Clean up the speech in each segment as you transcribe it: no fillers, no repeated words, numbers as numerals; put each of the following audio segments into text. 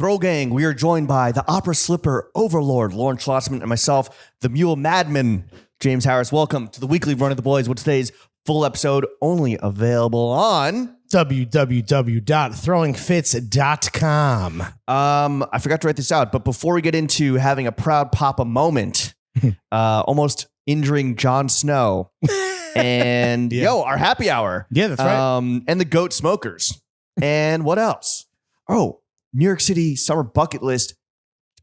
Throw Gang, we are joined by the opera slipper overlord, Lauren Schlossman, and myself, the mule madman, James Harris. Welcome to the weekly Run of the Boys with today's full episode only available on www.throwingfits.com. I forgot to write this out, but before we get into having a proud papa moment, almost injuring Jon Snow, and our happy hour. Yeah, that's right. And the goat smokers. And what else? Oh, New York City summer bucket list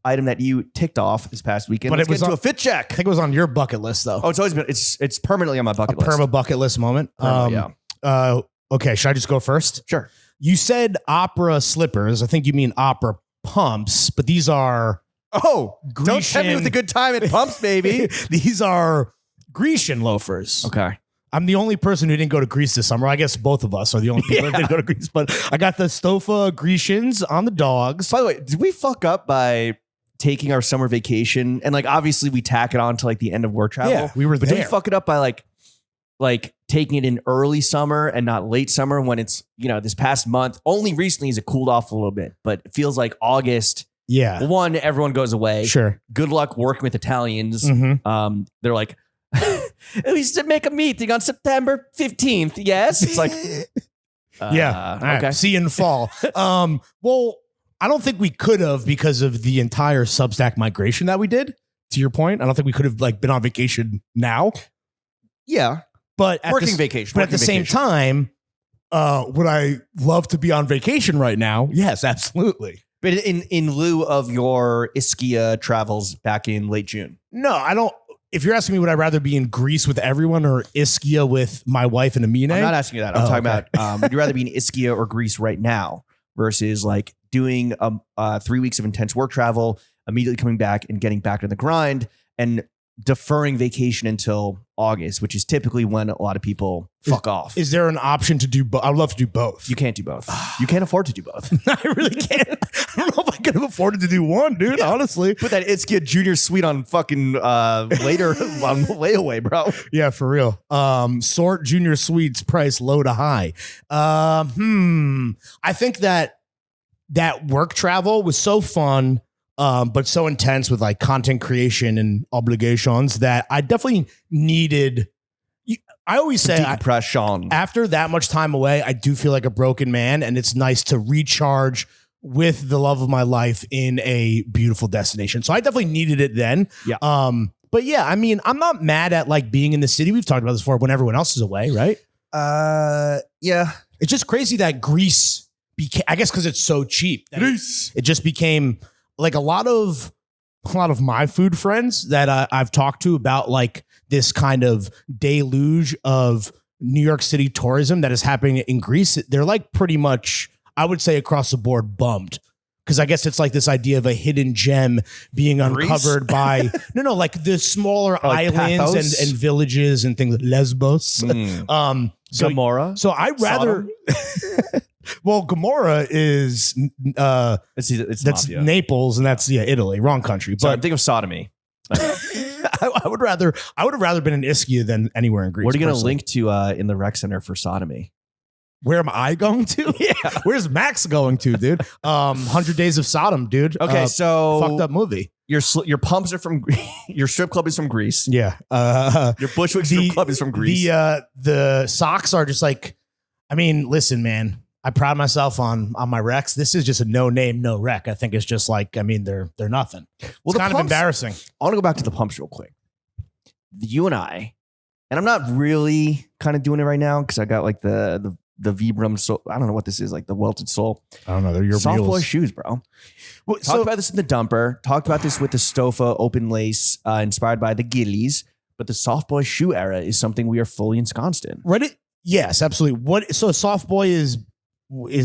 item that you ticked off this past weekend. But Let's it was get into on- a fit check. I think it was on your bucket list, though. Oh, it's always been, it's permanently on my bucket list. Perma bucket list moment. Okay, should I just go first? Sure. You said opera slippers. I think you mean opera pumps, but these are Oh, don't tempt me with a good time at pumps, baby. these are Grecian loafers. Okay. I'm the only person who didn't go to Greece this summer. I guess both of us are the only people that didn't go to Greece. But I got the Stofa Grecians on the dogs. By the way, did we fuck up by taking our summer vacation? And like, obviously we tack it on to like the end of work travel. Yeah, we were But there. did we fuck it up by like taking it in early summer and not late summer when it's, this past month? Only recently has it cooled off a little bit, but it feels like August. Yeah. One, everyone goes away. Sure. Good luck working with Italians. Mhm. They're like, we should make a meeting on September 15th. Yes. It's like, Yeah. All right. okay. See you in the fall. Well, I don't think we could have because of the entire Substack migration that we did. To your point, I don't think we could have been on vacation now. Yeah. But at Working the, vacation. But at the same time, would I love to be on vacation right now? Yes, absolutely. But in lieu of your Ischia travels back in late June. No, I don't. If you're asking me, would I rather be in Greece with everyone or Ischia with my wife and Amine? I'm not asking you that. I'm talking okay. about, would you rather be in Ischia or Greece right now versus like doing 3 weeks of intense work travel, immediately coming back and getting back to the grind and deferring vacation until August, which is typically when a lot of people fuck off. Is there an option to do both? I'd love to do both. You can't do both. You can't afford to do both. I really can't. I don't know if I could have afforded to do one, dude, honestly. Put that Ischia Junior Suite on fucking later on layaway, bro. Yeah, for real. Sort Junior Suites price low to high. I think that work travel was so fun, but so intense with like content creation and obligations that I definitely needed. I always say Decompression. after that much time away, I do feel like a broken man, and it's nice to recharge with the love of my life in a beautiful destination. So I definitely needed it then. Yeah. But yeah, I mean, I'm not mad at like being in the city. We've talked about this before when everyone else is away, right? Yeah. It's just crazy that Greece became, I guess because it's so cheap. It just became like a lot of my food friends that I've talked to about like this kind of deluge of New York City tourism that is happening in Greece. They're like pretty much, I would say across the board, bummed. Because I guess it's like this idea of a hidden gem being uncovered by like the smaller islands and villages and things, Lesbos. So Gomorrah. So I'd rather. Well, Gomorrah is it's that's mafia. Naples, and that's Italy, wrong country. So But think of sodomy. I would have rather been in Ischia than anywhere in Greece. What are you going to personally. link to in the rec center for sodomy? Where am I going to? Yeah. Where's Max going to, dude? 100 Days of Sodom, dude. Okay, so fucked up movie. Your pumps are from your strip club is from Greece. Yeah. Your Bushwick strip club is from Greece. The socks are just like, I mean, listen, man. I pride myself on my recs. This is just a no name, no rec. I think it's just like, I mean, they're nothing. Well, It's the kind of pumps- embarrassing. I want to go back to the pumps real quick. You and I, and I'm not really kind of doing it right now because I got like the Vibram sole. I don't know what this is, like the welted sole. I don't know. They're your Soft boy mules. shoes, bro. Well, Talked about this in the dumper. Talked about this with the Stofa open lace inspired by the Gillies. But the soft boy shoe era is something we are fully ensconced in. Reddit? Yes, absolutely. So a soft boy is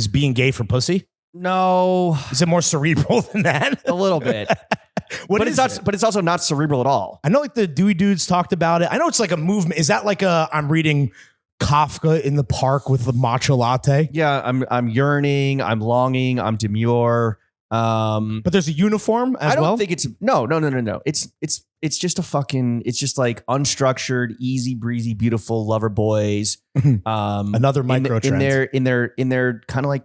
being gay for pussy? No, Is it more cerebral than that? a little bit. What but is it's not. it? But it's also not cerebral at all. I know like the Dewey Dudes talked about it. I know it's like a movement. Is that like I'm reading Kafka in the park with the matcha latte? Yeah, I'm yearning. I'm longing. I'm demure. But there's a uniform as I don't well? think it's no. It's just a fucking. It's just like unstructured, easy breezy, beautiful lover boys. Another micro trend. in their kind of like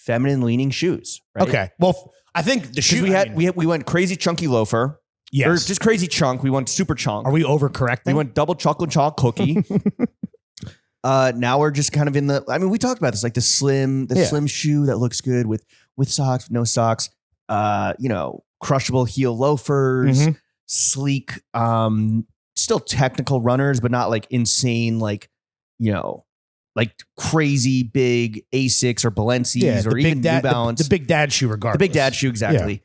feminine leaning shoes. Right? Okay. Well, I think the shoe we went crazy chunky loafer. Yes. Or just crazy chunk. We went super chunk. Are we overcorrecting? We went double chocolate chalk cookie. Now we're just kind of in the. I mean, we talked about this, like the slim shoe that looks good with socks, no socks. Crushable heel loafers, sleek, still technical runners, but not like insane, like crazy big Asics or Balenci's or even New Balance. The big dad shoe, regardless. The big dad shoe, exactly.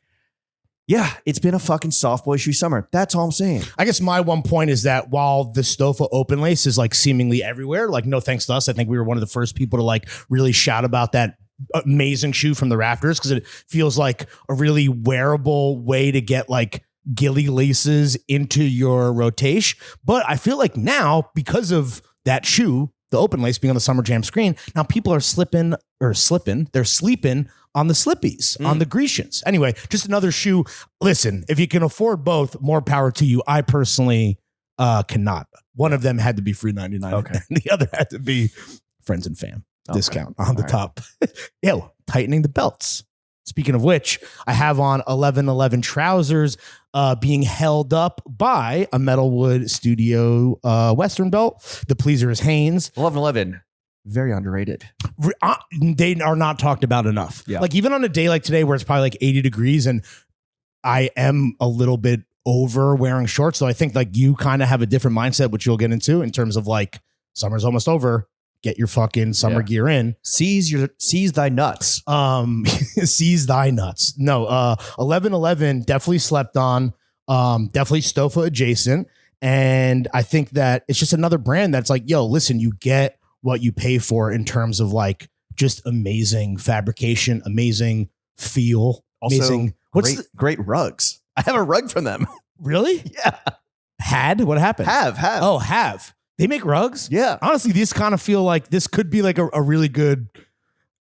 Yeah, it's been a fucking soft boy shoe summer. That's all I'm saying. I guess my one point is that while the Stofa open lace is like seemingly everywhere, like no thanks to us, I think we were one of the first people to like really shout about that amazing shoe from the rafters because it feels like a really wearable way to get like gilly laces into your rotation. But I feel like now, because of that shoe, the open lace being on the Summer Jam screen, now people are they're sleeping on the slippies, on the Grecians. Anyway, just another shoe. Listen, if you can afford both, more power to you. I personally cannot. One of them had to be free 99. Okay. And the other had to be friends and fam discount on the top. Ew, tightening the belts. Speaking of which, I have on 1111 trousers being held up by a Metalwood Studio Western belt. The pleaser is Hanes. 1111. Very underrated. They are not talked about enough. Yeah. Like even on a day like today where it's probably like 80 degrees and I am a little bit over wearing shorts. So I think like you kind of have a different mindset, which you'll get into in terms of like summer's almost over. Get your fucking summer gear in. Seize thy nuts. Seize thy nuts. No, 1111 definitely slept on. Definitely Stofa adjacent. And I think that it's just another brand that's like, yo, listen, you get what you pay for in terms of like just amazing fabrication, amazing feel, also amazing. Great rugs. I have a rug from them. Really? Yeah. What happened? Have. Oh, have. They make rugs? Yeah. Honestly, these kind of feel like this could be like a really good,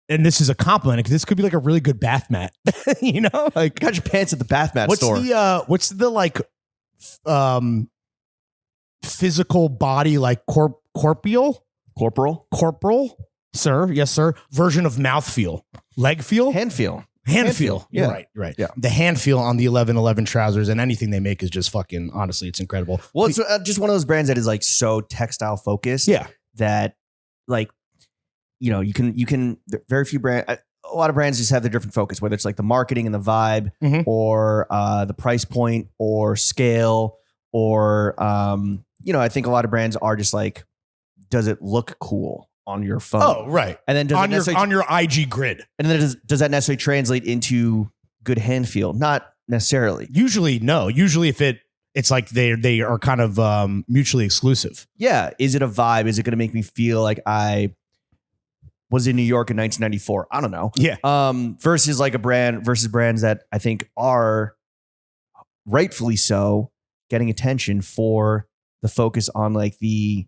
and this is a compliment, this could be like a really good bath mat. You know? Like got your pants at the bath mat store. What's the like physical body like corporal, sir, yes sir, version of mouth feel, leg feel, hand feel. You're Yeah. right. Yeah. The hand feel on the 1111 trousers and anything they make is just fucking, honestly, it's incredible. Well, it's just one of those brands that is like so textile focused. Yeah. That like, you can very few brands, a lot of brands just have their different focus, whether it's like the marketing and the vibe or the price point or scale or, I think a lot of brands are just like, does it look cool on your phone? Oh, right. And then on your IG grid. And then does that necessarily translate into good hand feel? Not necessarily. Usually, no. Usually if it's like they are kind of mutually exclusive. Yeah. Is it a vibe? Is it going to make me feel like I was in New York in 1994? I don't know. Yeah. Versus like brands that I think are rightfully so getting attention for the focus on like the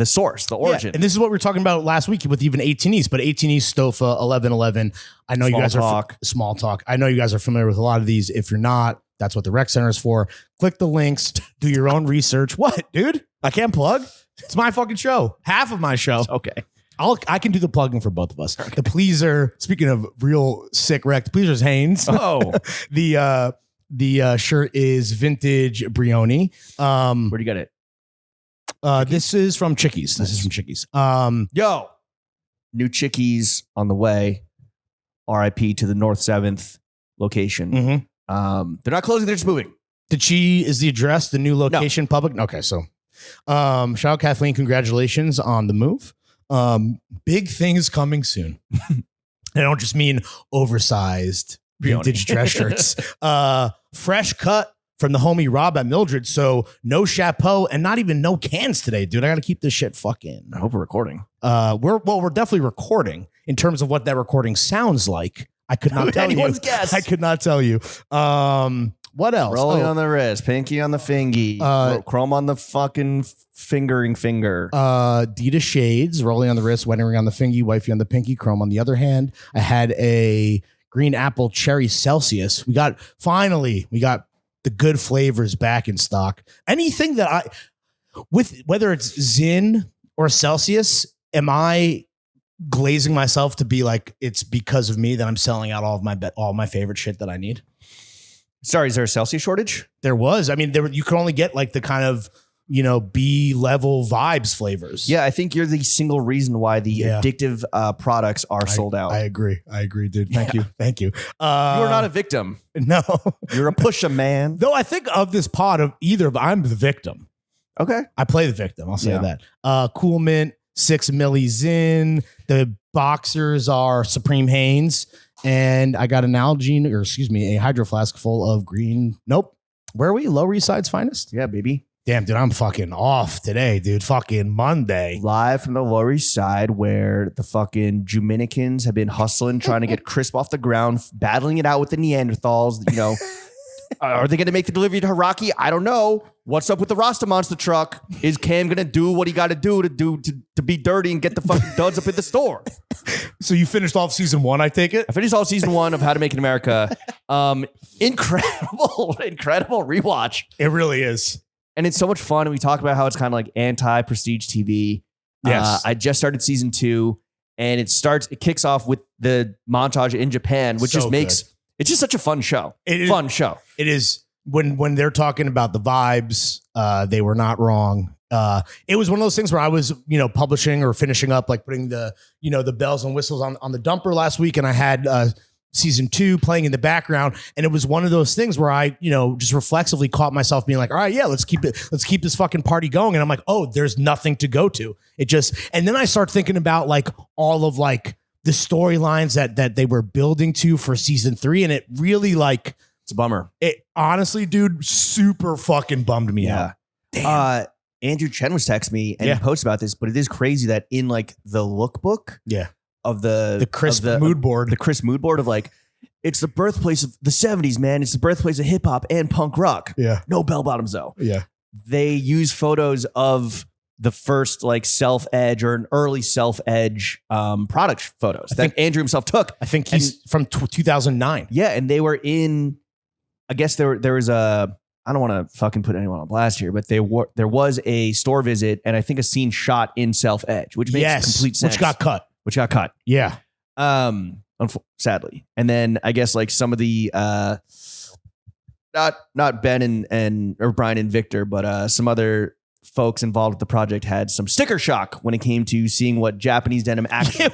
source, the origin. Yeah, and this is what we were talking about last week with even 18 East, but 18 East, Stofa, 1111. I know you guys are small talk. I know you guys are familiar with a lot of these. If you're not, that's what the rec center is for. Click the links, do your own research. What, dude? I can't plug. It's my fucking show. Half of my show. Okay. I can do the plugging for both of us. Okay. The pleaser, speaking of real sick rec, the pleaser's Hanes. Oh. The shirt is vintage Brioni. Where do you get it? This is from Chickies. Yo, new Chickies on the way. RIP to the North 7th location. They're not closing, they're just moving. Is the address the new location public? Okay, so shout out Kathleen, congratulations on the move. Big things coming soon. I don't just mean oversized vintage dress shirts. Fresh cut from the homie Rob at Mildred. So no chapeau and not even no cans today, dude. I got to keep this shit fucking. I hope we're recording. We're definitely recording. In terms of what that recording sounds like, I could not tell you. Guess. I could not tell you. What else? Rolling on the wrist, pinky on the fingy, chrome on the fucking fingering finger. Dita shades, rolling on the wrist, wedding ring on the fingy, wifey on the pinky, chrome on the other hand. I had a green apple cherry Celsius. We got the good flavors back in stock. Anything that whether it's Zin or Celsius, am I glazing myself to be like, it's because of me that I'm selling out all my favorite shit that I need. Sorry, is there a Celsius shortage? There was. I mean, you could only get like the kind of, B level vibes flavors. Yeah, I think you're the single reason why the addictive products are sold out. I agree, dude. Thank you. You are not a victim. No. You're a pusher, man. Though I think of this pod of either, I'm the victim. Okay. I play the victim. I'll say that. Cool Mint, 6 millis in. The boxers are Supreme Hanes. And I got a hydro flask full of green. Nope. Where are we? Lower East Side's finest? Yeah, baby. Damn, dude, I'm fucking off today, dude. Fucking Monday. Live from the Lower East Side, where the fucking Juminicans have been hustling, trying to get crisp off the ground, battling it out with the Neanderthals. Are they going to make the delivery to Haraki? I don't know. What's up with the Rasta Monster truck? Is Cam going to do what he got to do to be dirty and get the fucking duds up in the store? So you finished off season 1, I take it? I finished off season 1 of How to Make it in America. Incredible rewatch. It really is. And it's so much fun. And we talk about how it's kind of like anti-prestige TV. Yes. I just started season 2, and it kicks off with the montage in Japan, which just makes it's just such a fun show. Fun show. It is. When they're talking about the vibes, they were not wrong. It was one of those things where I was, publishing or finishing up, like putting the bells and whistles on the dumper last week, and I had season 2 playing in the background, and it was one of those things where I, just reflexively caught myself being like, all right, yeah, let's keep this fucking party going, and I'm like, oh, there's nothing to go to. And then I start thinking about like all of like the storylines that they were building to for season 3, and it really like. It's a bummer. It honestly, dude, super fucking bummed me out. Damn. Andrew Chen was texting me and he posted about this, but it is crazy that in like the lookbook of the crisp mood board, the crisp mood board of like, it's the birthplace of the 70s, man. It's the birthplace of hip hop and punk rock. Yeah. No bell bottoms though. Yeah. They use photos of the first like self-edge or an early self-edge product photos that Andrew himself took. I think he's from 2009. Yeah. And they were in, I guess there was a, I don't want to fucking put anyone on blast here, but there was a store visit and I think a scene shot in self-edge, which makes complete sense. Which got cut. Yeah. Sadly. And then I guess like some of the, not Ben or Brian and Victor, but some other folks involved with the project had some sticker shock when it came to seeing what Japanese denim actually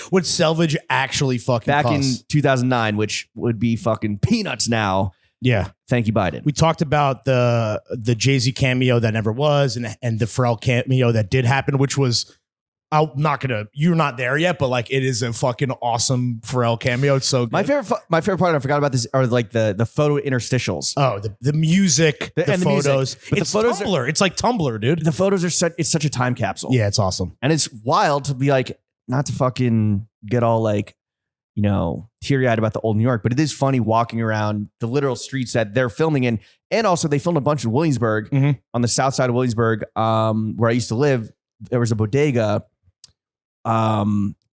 what selvage actually fucking back costs. in 2009, which would be fucking peanuts now. Yeah. Thank you, Biden. We talked about the Jay-Z cameo that never was and the Pharrell cameo that did happen, which was, you're not there yet, but like it is a fucking awesome Pharrell cameo. It's so good. My favorite part, I forgot about this, are like the photo interstitials. Oh, the music, the photos. But it's Tumblr. It's like Tumblr, dude. The photos are it's such a time capsule. Yeah, it's awesome. And it's wild to be like, not to fucking get all like, teary-eyed about the old New York, but it is funny walking around the literal streets that they're filming in. And also they filmed a bunch in Williamsburg, on the south side of Williamsburg, where I used to live. There was a bodega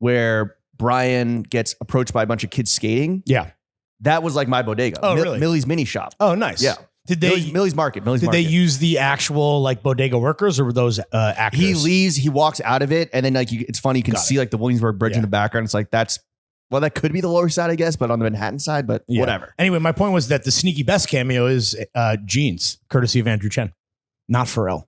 where Brian gets approached by a bunch of kids skating. Yeah. That was like my bodega. Oh, really? Millie's Mini Shop. Oh, nice. Yeah. Millie's Market. Did they use the actual like bodega workers or were those actors? He leaves, he walks out of it, and then like it's funny, you can see like the Williamsburg Bridge in the background. It's like that could be the Lower Side, I guess, but on the Manhattan side, but whatever. Anyway, my point was that the sneaky best cameo is Jeans, courtesy of Andrew Chen. Not Pharrell.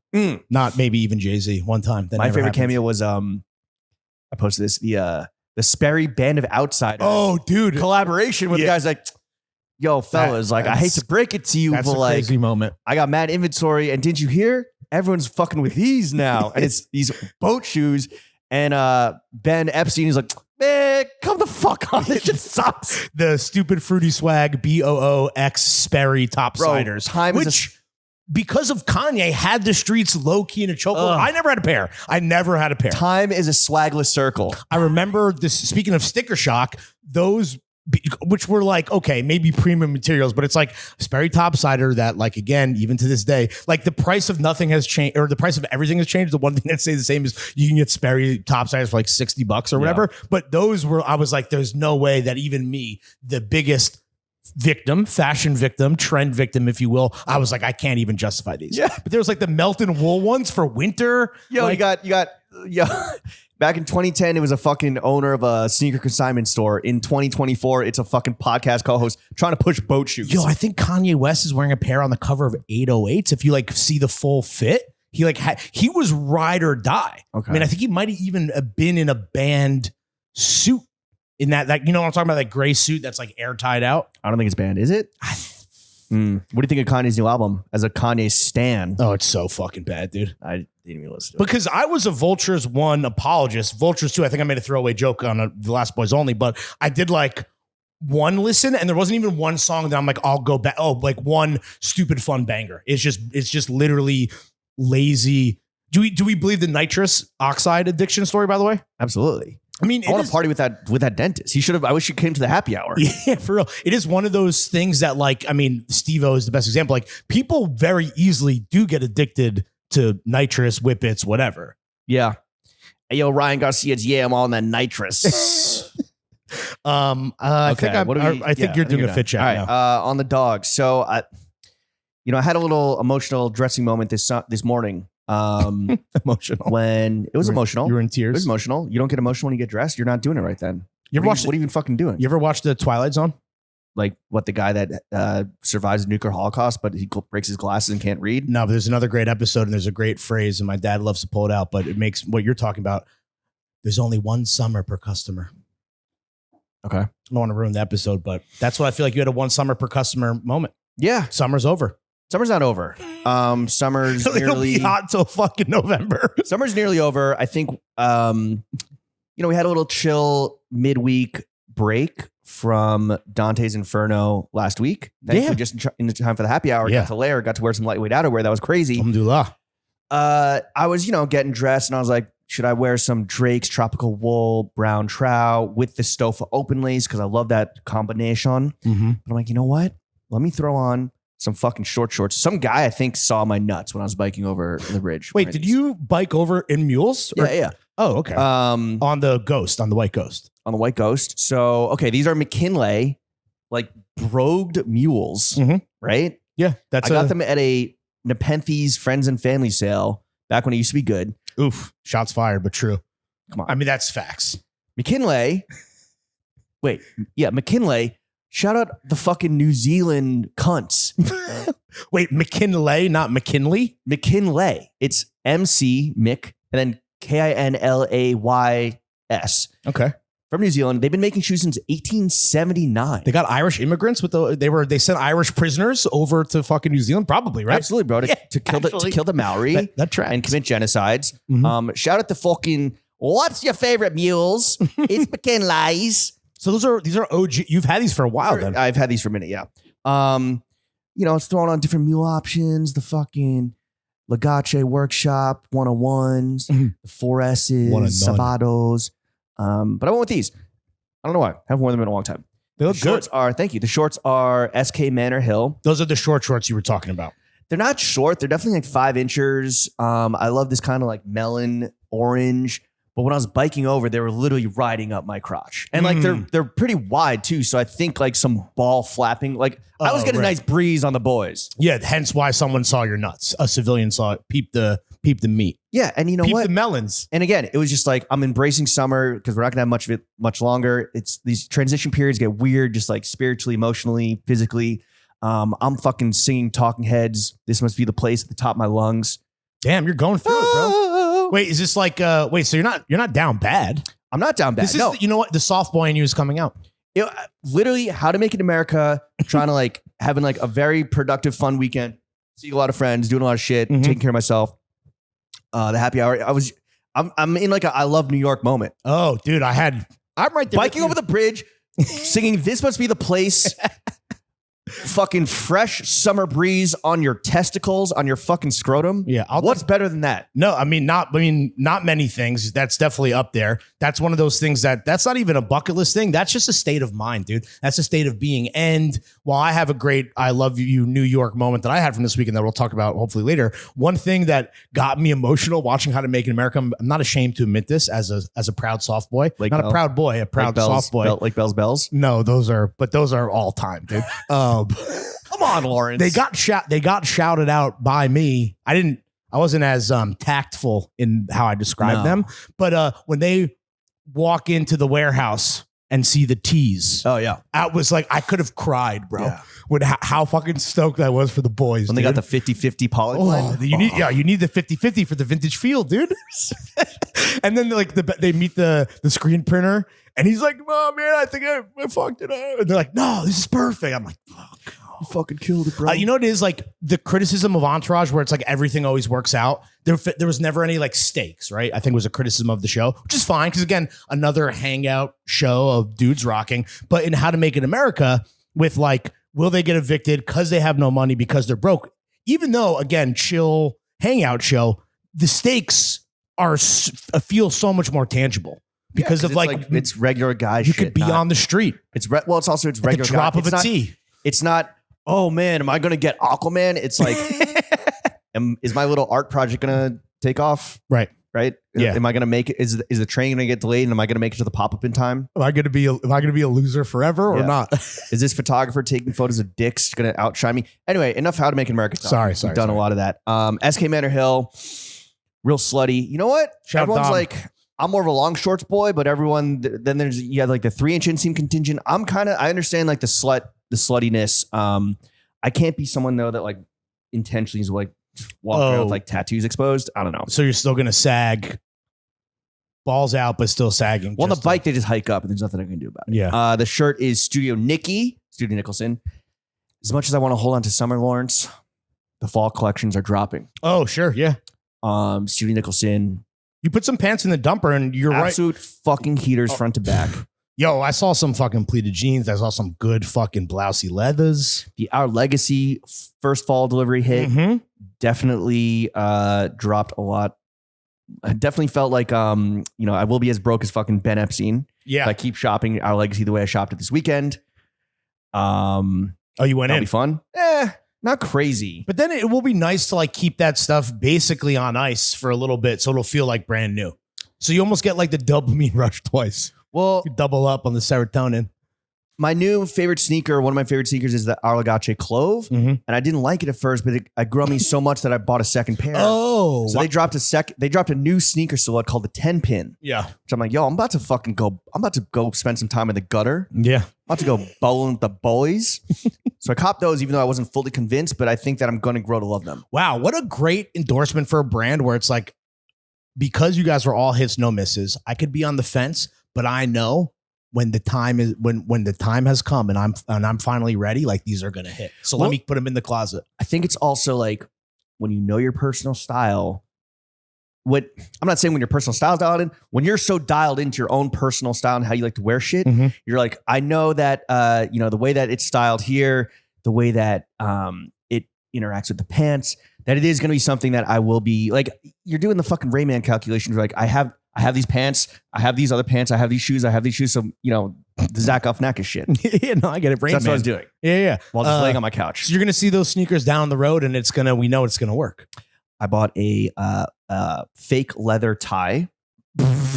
Not maybe even Jay-Z one time. My favorite cameo was I posted this, the Sperry Band of Outsiders. Oh, dude. Collaboration with guys like, yo, fellas, I hate to break it to you, that's but a like, crazy moment. I got mad inventory, and didn't you hear? Everyone's fucking with these now. And it's these boat shoes. And Ben Epstein is like, man, come the fuck on. This shit sucks. The stupid fruity swag BOOX Sperry topsiders. Because of Kanye, had the streets low key in a chokehold. I never had a pair. Time is a swagless circle. I remember this. Speaking of sticker shock, those which were like, okay, maybe premium materials, but it's like Sperry topsider that, like, again, even to this day, like the price of nothing has changed, or the price of everything has changed. The one thing that stays the same is you can get Sperry topsiders for like $60 or whatever. But those were, I was like, there's no way that even me, the biggest victim, fashion victim, trend victim, if you will, I was like, I can't even justify these. Yeah. But there was like the Melton wool ones for winter. Yo, like, you got Back in 2010, it was a fucking owner of a sneaker consignment store. In 2024, it's a fucking podcast co-host trying to push boat shoes. Yo, I think Kanye West is wearing a pair on the cover of 808s. If you like see the full fit, he was ride or die. Okay. I mean, I think he might have even been in a band suit in that you know what I'm talking about, that gray suit that's like airtight out. I don't think it's banned, is it? What do you think of Kanye's new album as a Kanye stan? Oh, it's so fucking bad, dude. I didn't even listen to it. Because I was a Vultures 1 apologist. Vultures 2, I think I made a throwaway joke on The Last Boys Only, but I did like one listen and there wasn't even one song that I'm like, I'll go back. Oh, like one stupid fun banger. It's just literally lazy. Do we believe the nitrous oxide addiction story, by the way? Absolutely. I mean, I want to party with that dentist. He should have. I wish he came to the happy hour. Yeah, for real. It is one of those things that, like, I mean, Steve-O is the best example. Like, people very easily do get addicted to nitrous, whippets, whatever. Yeah. Hey, yo, Ryan Garcia's I'm on that nitrous. I think you're doing a fit check. All right. Now. On the dog. So I had a little emotional dressing moment this morning. Emotional. When it was emotional. You were in tears. It was emotional. You don't get emotional when you get dressed. You're not doing it right then. What are you even fucking doing? You ever watched the Twilight Zone? Like what, the guy that survives a nuclear holocaust, but he breaks his glasses and can't read? No, but there's another great episode and there's a great phrase, and my dad loves to pull it out, but it makes what you're talking about. There's only one summer per customer. Okay. I don't want to ruin the episode, but that's what I feel like you had a one summer per customer moment. Yeah. Summer's over. Summer's not over. Summer's It'll nearly be hot till fucking November. Summer's nearly over. I think, we had a little chill midweek break from Dante's Inferno last week. Thankfully, just in time for the happy hour, got to wear some lightweight outerwear. That was crazy. Alhamdulillah. I was, getting dressed and I was like, should I wear some Drake's tropical wool brown trout with the Stofa open lace? Because I love that combination. Mm-hmm. But I'm like, you know what? Let me throw on some fucking short shorts. Some guy, I think, saw my nuts when I was biking over the bridge. Wait, did you bike over in mules? Yeah. Oh, okay. On the White Ghost. On the White Ghost. So, okay, these are McKinley, like brogued mules, right? Yeah. I got them at a Nepenthes Friends and Family sale back when it used to be good. Oof. Shots fired, but true. Come on. I mean, that's facts. McKinley. McKinley. Shout out the fucking New Zealand cunts. Wait, McKinley, not McKinley? McKinley. It's MC Mick and then KINLAYS. Okay. From New Zealand. They've been making shoes since 1879. They got Irish immigrants they sent Irish prisoners over to fucking New Zealand, probably, right? Absolutely, bro. To kill the Maori that tracks. And commit genocides. Mm-hmm. Shout out to fucking what's your favorite mules? It's McKinley's. So these are OG. You've had these for a while then. I've had these for a minute, yeah. It's throwing on different mule options, the fucking Legace Workshop 101s, the 4S's, Sabados. But I went with these. I don't know why. I haven't worn them in a long time. They look good. Thank you. The shorts are SK Manor Hill. Those are the short shorts you were talking about. They're not short. They're definitely like 5 inches. I love this kind of like melon orange. But when I was biking over, they were literally riding up my crotch. And like they're pretty wide too. So I think like some ball flapping. Like I was getting a nice breeze on the boys. Yeah, hence why someone saw your nuts. A civilian saw it, peep the meat. Yeah, and you know what? The melons. And again, it was just like I'm embracing summer because we're not gonna have much of it much longer. It's these transition periods get weird, just like spiritually, emotionally, physically. I'm fucking singing Talking Heads. This must be the place at the top of my lungs. Damn, you're going through it, bro. Wait, is this like so you're not down bad? I'm not down bad. This is you know what? The soft boy in you is coming out. Literally, How to Make It in America, trying to like having like a very productive, fun weekend, seeing a lot of friends, doing a lot of shit, taking care of myself. The happy hour. I'm in like a I love New York moment. Oh, dude, I'm right there. Biking over the bridge, singing This Must Be the Place. Fucking fresh summer breeze on your testicles, on your fucking scrotum. Yeah. What's better than that? No, not many things. That's definitely up there. That's one of those things that's not even a bucket list thing. That's just a state of mind, dude. That's a state of being. And while I have a great I love you New York moment that I had from this weekend that we'll talk about hopefully later, one thing that got me emotional watching How to Make It in America, I'm not ashamed to admit this as a proud soft boy. Like not a proud boy, a proud soft boy. Like Bells? No, those are all time, dude. Come on, Lawrence. They got shouted out by me. I I wasn't as tactful in how I described them. But when they walk into the warehouse and see the tees, Oh yeah. I was like, I could have cried, bro. Yeah. With how fucking stoked I was for the boys. When they got the 50-50 poly blend. You need the 50-50 for the vintage feel, dude. And then like they meet the screen printer and he's like, oh man, I think I fucked it up. And they're like, no, this is perfect. I'm like, fuck. You fucking killed it, bro. You know what it is? Like the criticism of Entourage where it's like everything always works out. There was never any like stakes, right? I think it was a criticism of the show, which is fine. Because again, another hangout show of dudes rocking. But in How to Make It America with like, will they get evicted because they have no money because they're broke? Even though, again, chill hangout show, the stakes feel so much more tangible because of like it's regular guys. You could be on the street. It's also it's regular the drop of a tea. It's not. Oh man, am I going to get Aquaman? It's like, is my little art project going to take off? Right. Yeah. Am I going to make it? Is the train going to get delayed? And am I going to make it to the pop up in time? Am I going to be a loser forever or not? Is this photographer taking photos of dicks going to outshine me? Anyway, enough How to Make It America. Sorry. We've done a lot of that. SK Manor Hill, real slutty. You know what? Everyone's like, I'm more of a long shorts boy, but everyone then you have like the 3-inch inseam contingent. I understand like the sluttiness. I can't be someone though that like intentionally is like walk around with like tattoos exposed. I don't know. So you're still gonna sag balls out, but still sagging. Well, on the bike they just hike up, and there's nothing I can do about it. Yeah. The shirt is Studio Nicholson. As much as I want to hold on to summer, Lawrence, the fall collections are dropping. Oh, sure, yeah. Studio Nicholson. You put some pants in the dumper, and you're absolute fucking heaters front to back. Yo, I saw some fucking pleated jeans. I saw some good fucking blousey leathers. The Our Legacy first fall delivery hit definitely dropped a lot. I definitely felt like I will be as broke as fucking Ben Epstein. Yeah. If I keep shopping Our Legacy the way I shopped it this weekend. Oh, you went in? That'll be fun. Not crazy. But then it will be nice to like keep that stuff basically on ice for a little bit so it'll feel like brand new. So you almost get like the dopamine rush twice. Well, you double up on the serotonin. My new favorite sneaker, one of my favorite sneakers is the Arlegace Clove. And I didn't like it at first, but it grew on me so much that I bought a second pair. Oh. So they dropped a new sneaker silhouette called the 10 pin. Yeah. Which I'm like, yo, I'm about to go spend some time in the gutter. Yeah. I'm about to go bowling with the boys. So I copped those even though I wasn't fully convinced, but I think that I'm going to grow to love them. Wow. What a great endorsement for a brand where it's like, because you guys were all hits, no misses, I could be on the fence, but I know when the time is when the time has come and I'm finally ready, like these are gonna hit. So let me put them in the closet. I think it's also like when you know your personal style. I'm not saying when your personal style's dialed in, when you're so dialed into your own personal style and how you like to wear shit, you're like, I know that the way that it's styled here, the way that it interacts with the pants, that it is gonna be something that I will be like. You're doing the fucking Rayman calculations. Like I have these pants, I have these other pants, I have these shoes, I have these shoes. So, the Zach Galifianakis shit. Yeah, no, I get it. So that's what I was doing. Yeah. While just laying on my couch. So you're going to see those sneakers down the road and we know it's going to work. I bought a fake leather tie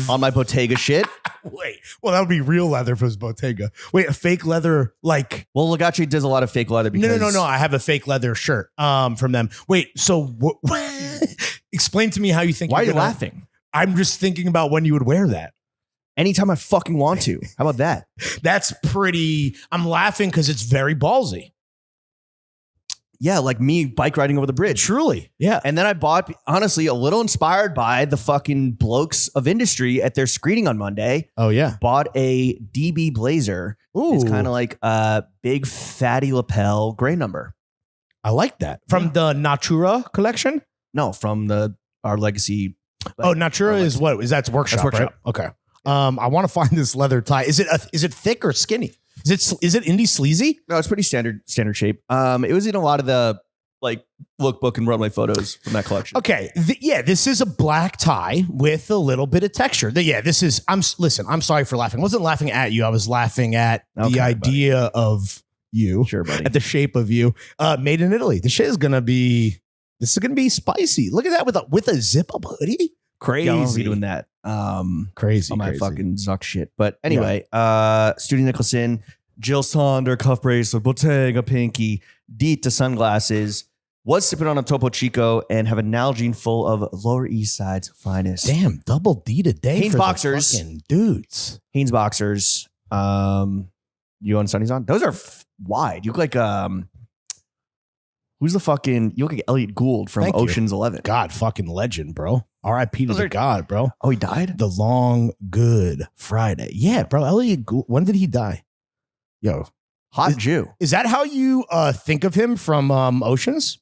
on my Bottega shit. Wait, well, that would be real leather if it was Bottega. Wait, a fake leather like... Well, Legace does a lot of fake leather. Because No. I have a fake leather shirt from them. Wait, so explain to me how you think... Why are you laughing? I'm just thinking about when you would wear that. Anytime I fucking want to. How about that? That's pretty... I'm laughing because it's very ballsy. Yeah, like me bike riding over the bridge. Truly. Yeah. And then I bought, honestly, a little inspired by the fucking blokes of industry at their screening on Monday. Oh, yeah. Bought a DB blazer. Ooh. It's kind of like a big fatty lapel gray number. I like that. From the Natura collection? No, from Our Legacy. Natura is what? That's Workshop, That's Workshop. Right? Okay. I want to find this leather tie. Is it thick or skinny? Is it indie sleazy? No, it's pretty standard shape. It was in a lot of the like lookbook and runway photos from that collection. Okay. This is a black tie with a little bit of texture. Listen, I'm sorry for laughing. I wasn't laughing at you. I was laughing at the idea of you. Sure, buddy. At the shape of you. Made in Italy. This is gonna be spicy. Look at that with a zip up hoodie. Crazy. Yeah, I'll be doing that. Crazy. On my fucking Zuck shit. But anyway, Studio Nicholson, Jill Sonder, cuff bracelet, Bottega pinky, Dita sunglasses, Was sipping on a Topo Chico and have a Nalgene full of Lower East Side's finest. Damn, double D today. Hanes for the boxers. fucking dudes. Hanes boxers. You on Sunny's on? Those are wide. You look like who's the fucking? You look like Elliot Gould from Thank you. Ocean's 11. God, fucking legend, bro. R.I.P. to Those the are- God, bro. Oh, he died? The Long Good Friday. Yeah, bro. Elliot Gould. When did he die? Yo, Hot Jew. is that how you think of him from Oceans?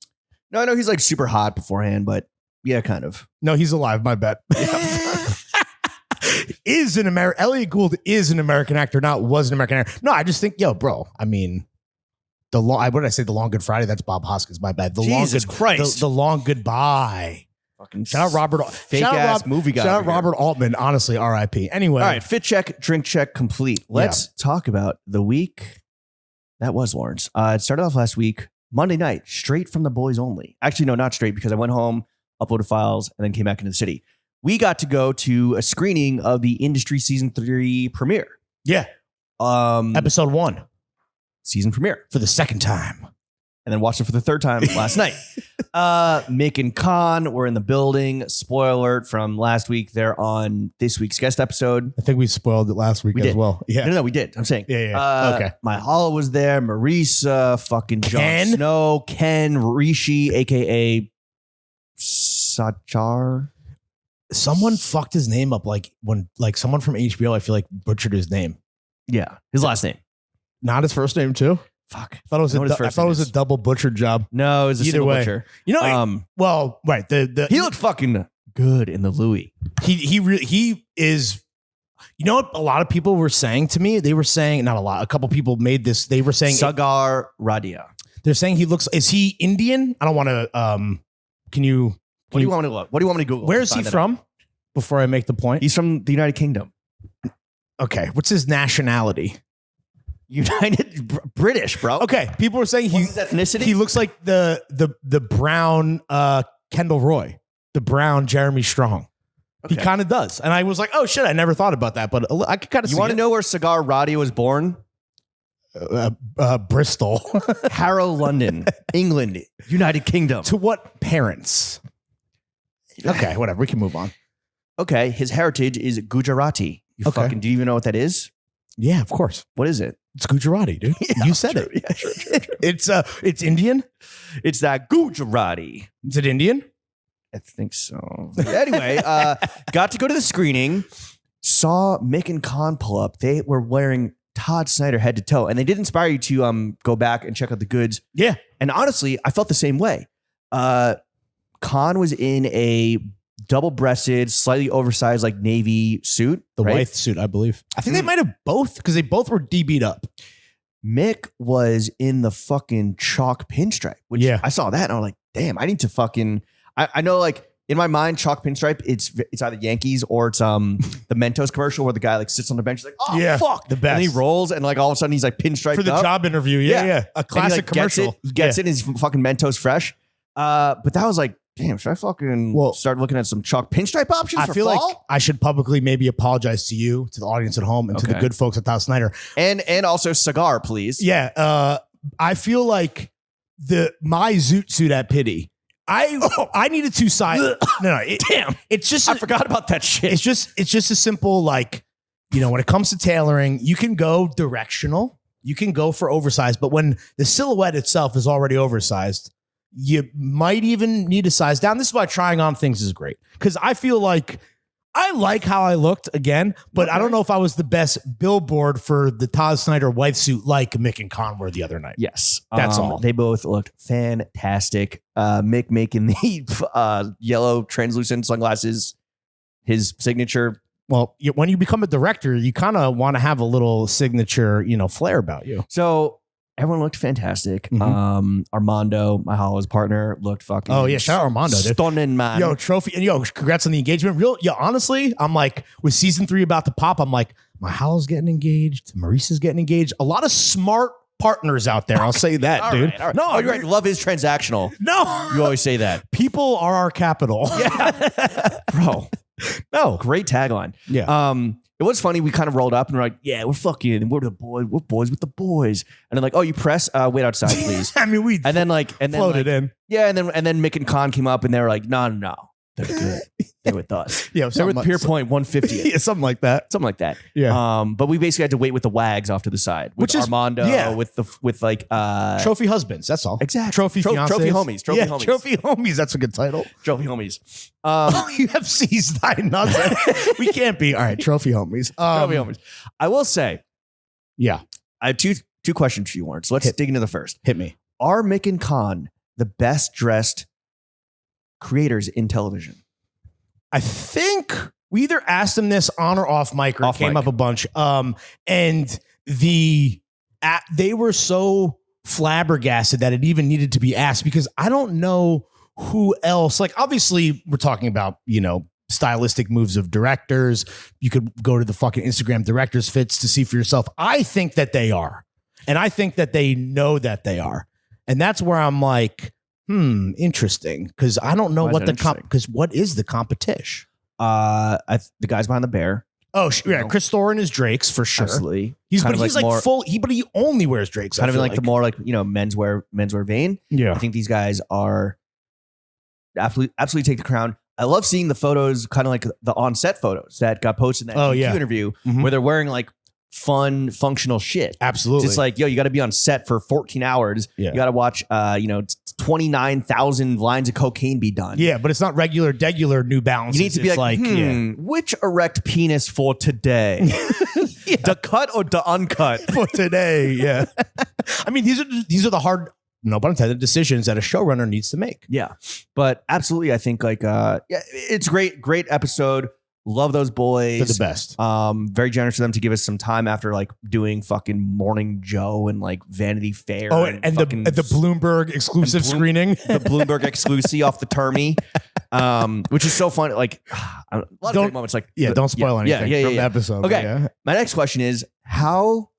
No, I know he's like super hot beforehand, but yeah, kind of. No, he's alive. My bad. Elliot Gould is an American actor, not was an American actor. No, I just think, yo, bro. I mean, what did I say? The Long Good Friday. That's Bob Hoskins. My bad. The Jesus Long Good Christ. The Long Goodbye. Fucking Shout out Robert. fake ass movie guy. Shout out over here. Robert Altman. Honestly, R.I.P. Anyway, All right, fit check, drink check, complete. Let's talk about the week that was, Lawrence. It started off last week, Monday night, straight from the boys only. Actually, no, not straight, because I went home, uploaded files, and then came back into the city. We got to go to a screening of the Industry Season 3 premiere. yeah, episode 1 Season premiere. for the second time. And then watched it for the third time last night. Mick and Con were in the building. Spoiler alert from last week. They're on this week's guest episode. I think we spoiled it last week We as did. well. Yeah. No, we did. I'm saying. Yeah. Okay. My Hollow was there. Marisa, fucking Jon Ken? Snow, Ken, Rishi, aka Sajar. Someone fucked his name up when someone from HBO, I feel like butchered his name. Yeah, his last name. Not his first name too. Fuck. I thought it was, I know what his first name is. a double butchered job. No, it was a Either single way. butcher. You know, well, right. He looked fucking good in the Louis. He is. You know what? A lot of people were saying to me. They were saying not a lot. A couple people made this. They were saying Sagar Radia. they're saying he looks. Is he Indian? I don't want to. Can you? What do you want me to look? What do you want me to Google? Where to is he find that from? out? Before I make the point. He's from the United Kingdom. Okay. What's his nationality? British, bro. Okay. People were saying What's his ethnicity? he looks like the brown Kendall Roy, the brown Jeremy Strong. Okay. He kind of does. And I was like, oh shit, I never thought about that, but I could kind of You want to know where Sagar Radia was born? Bristol. Harrow, London, England, United Kingdom. To what parents? Okay, whatever. We can move on. Okay, his heritage is Gujarati. Okay. Do you even know what that is? Yeah, of course. What is it? It's Gujarati, dude. Yeah, You said true. it. Yeah, true. It's Indian. It's that Gujarati. Is it Indian? I think so. Anyway, got to go to the screening. Saw Mick and Con pull up. They were wearing Todd Snyder head to toe, and they did inspire you to go back and check out the goods. Yeah. And honestly, I felt the same way. Con was in a double-breasted, slightly oversized, like navy suit. The right? white suit, I believe. I think they might have both because they both were DB'd up. Mick was in the fucking chalk pinstripe, which Yeah. I saw that and I was like, damn, I need to fucking. I know, like in my mind, chalk pinstripe. It's either Yankees or it's the Mentos commercial where the guy like sits on the bench, he's like, oh Yeah, fuck, the best. and he rolls and like all of a sudden he's like pinstripe For the job interview. Yeah. A And he, classic like, commercial. He gets it. He's fucking Mentos fresh. But that was like, damn, should I fucking start looking at some chalk pinstripe options? I for feel fall? like I should publicly maybe apologize to you, to the audience at home, and to the Okay. good folks at Todd Snyder. and also cigar, please. Yeah, I feel like my zoot suit at Pity. I needed two sides. Damn, it's just I forgot about that shit. It's just a simple like, when it comes to tailoring, you can go directional, you can go for oversized, but when the silhouette itself is already oversized, you might even need to size down. This is why trying on things is great, because I feel like I like how I looked again, but I don't know if I was the best billboard for the Todd Snyder white suit like Mick and Con were the other night. Yes, That's all. They both looked fantastic. Mick making the yellow translucent sunglasses his signature. Well, when you become a director, you kind of want to have a little signature, flair about you. So everyone looked fantastic. Mhm. Armando, my Hollow's partner, looked fucking. Oh yeah, shout out Armando, dude. Stunning, man. Yo, trophy, and congrats on the engagement. Honestly, I'm like, with season 3 about to pop, I'm like, my Hollow's getting engaged, Maurice's getting engaged. A lot of smart partners out there. I'll say that, All dude. right, all right. No, Oh, you're right. Love is transactional. No, You always say that. people are our capital. Yeah, bro. No, Great tagline. yeah. It was funny. We kind of rolled up and we're like, yeah, we're the boys. We're boys with the boys. And they're like, oh, you press? Wait outside, please. I mean, we floated in. Yeah, and then Mick and Con came up and they were like, no. They're good. They're with us. Yeah, they're with Pier Point 150. Yeah, something like that. Yeah. But we basically had to wait with the wags off to the side. With Armando, with trophy husbands, that's all. Exactly. Trophy fiancés. Trophy homies. Trophy homies, that's a good title. Trophy homies. You have seized thy nuts. We can't be. All right, trophy homies. Trophy homies. I will say, yeah. I have two questions for you, Warren. So let's dig into the first. Hit me. Are Mick and Con the best dressed creators in television? I think we either asked them this on or off mic, or it came up a bunch. And they were so flabbergasted that it even needed to be asked, because I don't know who else. Like, obviously, we're talking about, stylistic moves of directors. You could go to the fucking Instagram directors fits to see for yourself. I think that they are. And I think that they know that they are. And that's where I'm like, interesting, because I don't know what what is the competition? The guys behind the bear. Oh, yeah, Chris Thorin is Drake's for sure. Absolutely. He's only wears Drake's. Kind of like the more menswear vein. Yeah, I think these guys are absolutely take the crown. I love seeing the photos, kind of like the on-set photos that got posted in that GQ interview, where they're wearing like fun, functional shit. Absolutely. It's like, you got to be on set for 14 hours. Yeah. You got to watch, 29,000 lines of cocaine be done. Yeah, but it's not degular New Balance. You need to be which erect penis for today? The cut or the uncut? For today, yeah. I mean, these are the hard, no pun intended, decisions that a showrunner needs to make. Yeah. But absolutely, I think it's great episode. Love those boys. They're the best. Very generous of them to give us some time after like doing fucking Morning Joe and like Vanity Fair. Oh, and the Bloomberg exclusive screening. The Bloomberg exclusive off the Termy, which is so fun. Like a lot of great moments. Like, don't spoil anything from the episode. Okay. Yeah. My next question is how,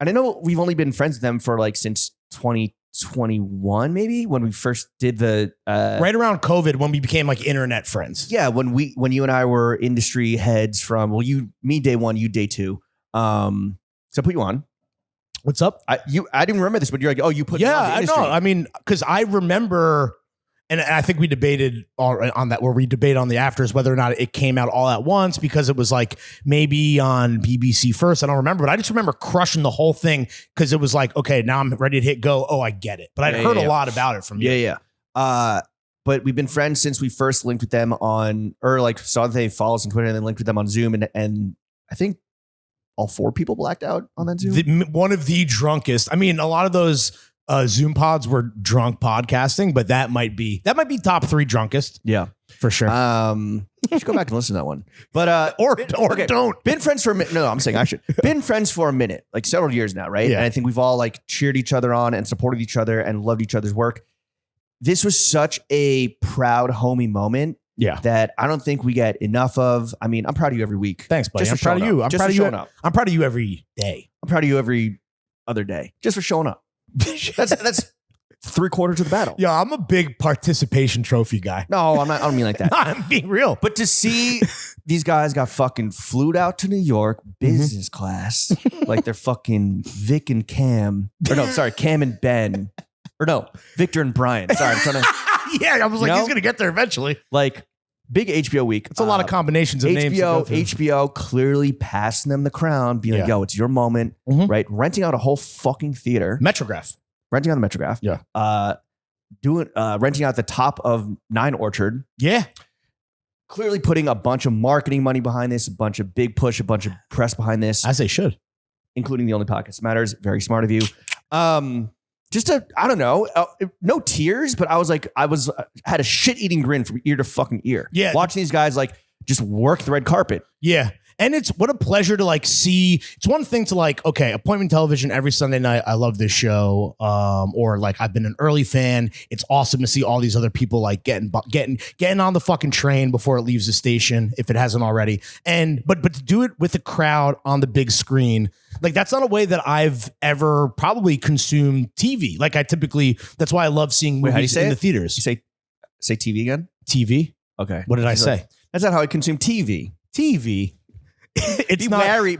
and I know we've only been friends with them for like since 2021, maybe, when we first did the right around COVID, when we became like internet friends. Yeah, when you and I were industry heads from, me day one, you day two. So I put you on. What's up? I didn't remember this, but you're like, you put me on the industry. I know. I mean, because I remember, and I think we debated on that, where we debate on the afters whether or not it came out all at once, because it was like maybe on BBC first. I don't remember, but I just remember crushing the whole thing, because it was like, okay, now I'm ready to hit go. Oh, I get it. But I'd heard a lot about it from you. Yeah. But we've been friends since we first linked with them saw that they follow us on Twitter and then linked with them on Zoom. And I think all 4 people blacked out on that Zoom. One of the drunkest. I mean, a lot of those Zoom pods were drunk podcasting, but that might be top 3 drunkest. Yeah, for sure. You should go back and listen to that one. But don't. Been friends for a minute. No, I'm saying I should. Been friends for a minute, like several years now, right? Yeah. And I think we've all like cheered each other on and supported each other and loved each other's work. This was such a proud homie moment. Yeah, that I don't think we get enough of. I mean, I'm proud of you every week. Thanks, buddy. I'm proud of you. I'm proud of you. I'm proud of you every day. I'm proud of you every other day, just for showing up. That's 3/4 of the battle. Yeah, I'm a big participation trophy guy. No, I'm not. I don't mean like that. No, I'm being real. But to see these guys got fucking flued out to New York business class, like they're fucking Vic and Cam. Or no, sorry, Cam and Ben. Or no, Victor and Brian. Sorry, I'm trying to. Yeah, I was like, he's gonna get there eventually. Like big HBO week. It's a lot of combinations of names. HBO clearly passing them the crown, being like, yo, it's your moment, right? Renting out a whole fucking theater. Metrograph. Renting out the Metrograph. Yeah. Renting out the top of 9 Orchard. Yeah. Clearly putting a bunch of marketing money behind this, a bunch of big push, a bunch of press behind this. As they should. Including The Only Podcast Matters. Very smart of you. I don't know, no tears, but had a shit-eating grin from ear to fucking ear. Yeah. Watching these guys like just work the red carpet. Yeah. And it's what a pleasure to like see. It's one thing to like, okay, appointment television every Sunday night. I love this show. Or like I've been an early fan. It's awesome to see all these other people like getting on the fucking train before it leaves the station, if it hasn't already. But to do it with a crowd on the big screen, like that's not a way that I've ever probably consumed TV. Like that's why I love seeing movies in the theaters. You say TV again? TV. Okay. What did I say? That's not how I consume TV. TV. It's Be not wary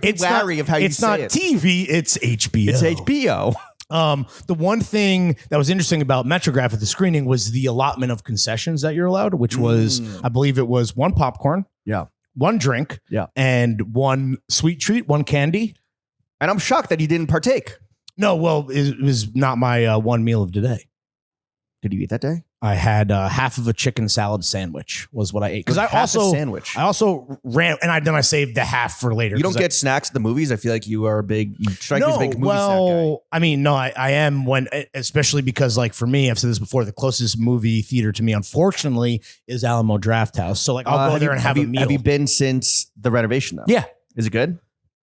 of how you It's say not it. TV. It's HBO. It's HBO. The one thing that was interesting about Metrograph at the screening was the allotment of concessions that you're allowed, which was, I believe it was 1 popcorn, Yeah. 1 drink, and 1 sweet treat, 1 candy. And I'm shocked that you didn't partake. No, well, it was not my one meal of today. Did you eat that day? I had half of a chicken salad sandwich was what I ate. Because I Half a also sandwich. I also ran, and then I saved the half for later. You don't get snacks at the movies? I feel like you strike me as a big movie snack guy. I mean, no, I am especially because like for me, I've said this before, the closest movie theater to me, unfortunately, is Alamo Drafthouse. So like I'll go there and have a meal. Have you been since the renovation though? Yeah. Is it good?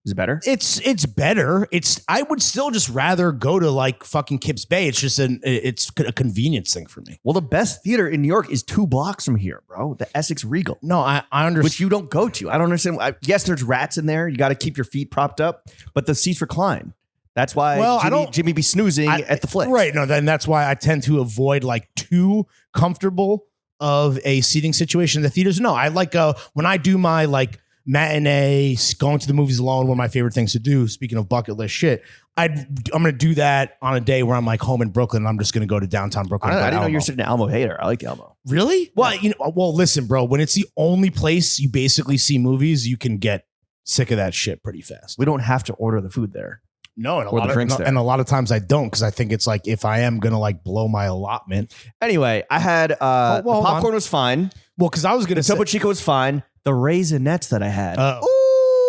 Is it better? It's better. I would still just rather go to like fucking Kips Bay. It's just it's a convenience thing for me. Well, the best theater in New York is 2 blocks from here, bro. The Essex Regal. No, I understand. Which you don't go to. I don't understand. Yes, there's rats in there. You got to keep your feet propped up, but the seats recline. That's why Jimmy be snoozing at the flick. Right. No, then that's why I tend to avoid like too comfortable of a seating situation in the theaters. No, I like when I do my like matinee, going to the movies alone, one of my favorite things to do. Speaking of bucket list shit, I'm going to do that on a day where I'm like home in Brooklyn. And I'm just going to go to downtown Brooklyn. I didn't know you're such an Alamo hater. I like the Alamo. Really? Well, listen, bro. When it's the only place you basically see movies, you can get sick of that shit pretty fast. We don't have to order the food there. No, and a lot of times I don't, because I think it's like if I am gonna like blow my allotment. Anyway, I had the popcorn was fine. Well, because I was gonna say Topo Chico was fine. The Raisinets that I had,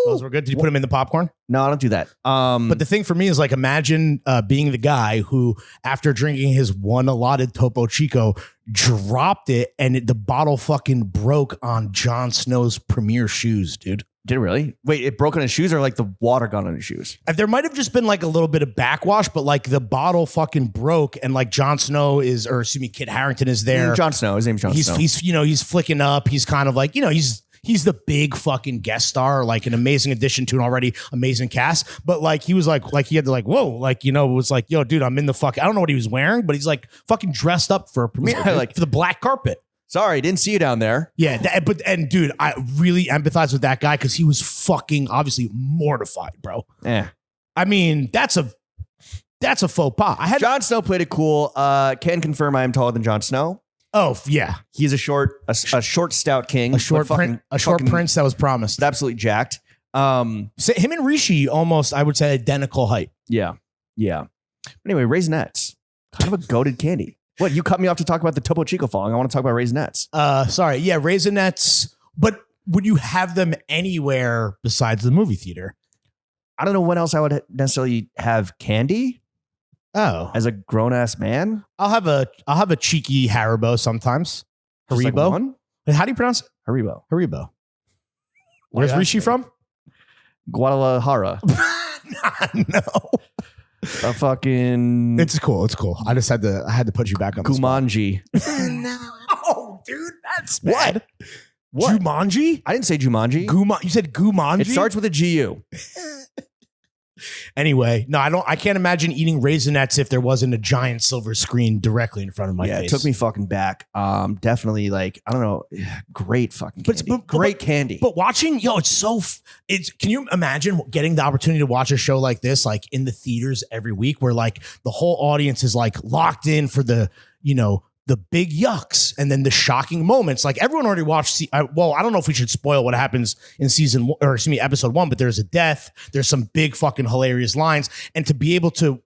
those were good. Did you put them in the popcorn? No, I don't do that. But the thing for me is like, imagine being the guy who, after drinking his 1 allotted Topo Chico, dropped it and the bottle fucking broke on Jon Snow's premier shoes, dude. Did it really? Wait, it broke on his shoes or like the water got on his shoes? There might have just been like a little bit of backwash, but like the bottle fucking broke and like Jon Snow Kit Harington is there. Jon Snow. His name's Jon Snow. He's flicking up. He's kind of like, he's the big fucking guest star, like an amazing addition to an already amazing cast. But like he was like he had to like, whoa, like, it was like, yo, dude, I'm in the fuck. I don't know what he was wearing, but he's like fucking dressed up for a premiere, like for the black carpet. Sorry, didn't see you down there. Yeah, and dude, I really empathize with that guy because he was fucking obviously mortified, bro. Yeah, I mean that's a faux pas. Jon Snow played it cool. Can confirm I am taller than Jon Snow. Oh yeah, he's a short, stout king, a short prince that was promised. Absolutely jacked. So him and Rishi almost, I would say, identical height. Yeah. Anyway, Raisinets, kind of a goated candy. What, you cut me off to talk about the Topo Chico falling? I want to talk about Raisinets. Sorry. Yeah, Raisinets. But would you have them anywhere besides the movie theater? I don't know when else I would necessarily have candy. Oh, as a grown ass man, I'll have a cheeky Haribo sometimes. Haribo. Like how do you pronounce it? Haribo. Where's Rishi from? Guadalajara. No. A fucking. It's cool. I just had to put you back on Jumanji. No, dude, that's bad. What? Jumanji? I didn't say Jumanji. You said Gumanji? It starts with a GU. Anyway, no, I can't imagine eating Raisinets if there wasn't a giant silver screen directly in front of my face. It took me fucking back. Definitely, like, I don't know, great fucking candy. Great candy. But watching, can you imagine getting the opportunity to watch a show like this, like in the theaters every week, where like the whole audience is like locked in for the big yucks and then the shocking moments. Like everyone already watched. I don't know if we should spoil what happens in episode 1, but there's a death. There's some big fucking hilarious lines, and to be able to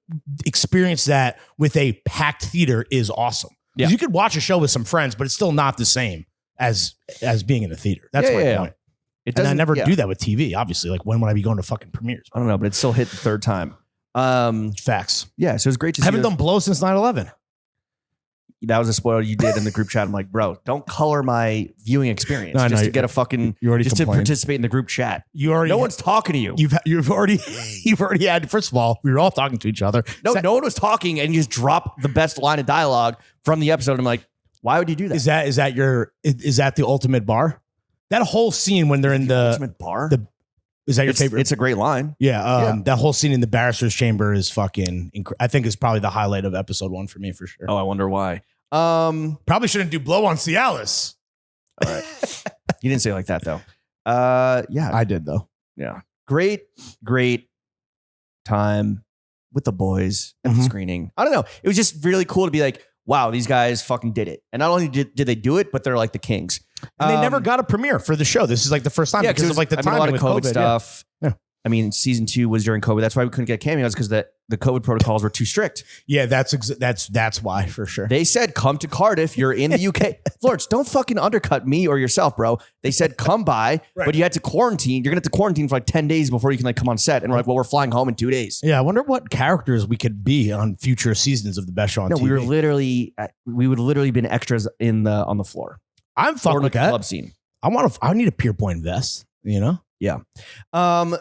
experience that with a packed theater is awesome. Because you could watch a show with some friends, but it's still not the same as being in a theater. That's my point. And I never do that with TV. Obviously, like when would I be going to fucking premieres? I don't know, but it still hit the 3rd time. Facts. Yeah, so it was great to see. Haven't done blow since 9/11. That was a spoiler you did in the group chat. I'm like, bro, don't color my viewing experience to get a fucking to participate in the group chat. No one's talking to you. You've already had. First of all, we were all talking to each other. No one was talking, and you just dropped the best line of dialogue from the episode. I'm like, why would you do that? Is that the ultimate bar? That whole scene when they're in the ultimate bar. Is that your favorite? It's a great line. Yeah. That whole scene in the barrister's chamber is fucking. I think is probably the highlight of episode 1 for me for sure. Oh, I wonder why. Probably shouldn't do blow on Cialis. All right. You didn't say it like that though. Yeah, I did though. Yeah. Great time with the boys at the screening. I don't know. It was just really cool to be like, wow, these guys fucking did it. And not only did they do it, but they're like the kings. And they never got a premiere for the show. This is like the first time because of like the timing a lot of with COVID stuff. Yeah. I mean, season 2 was during COVID. That's why we couldn't get cameos because the COVID protocols were too strict. Yeah, that's why for sure. They said, come to Cardiff. You're in the UK. Lawrence, don't fucking undercut me or yourself, bro. They said, come by, but you had to quarantine. You're going to have to quarantine for like 10 days before you can like come on set. And we're like, well, we're flying home in 2 days. Yeah, I wonder what characters we could be on future seasons of the best show on TV. We would literally been extras on the floor. I'm fucking with that. Club scene. I need a Pier Point vest, you know? Yeah.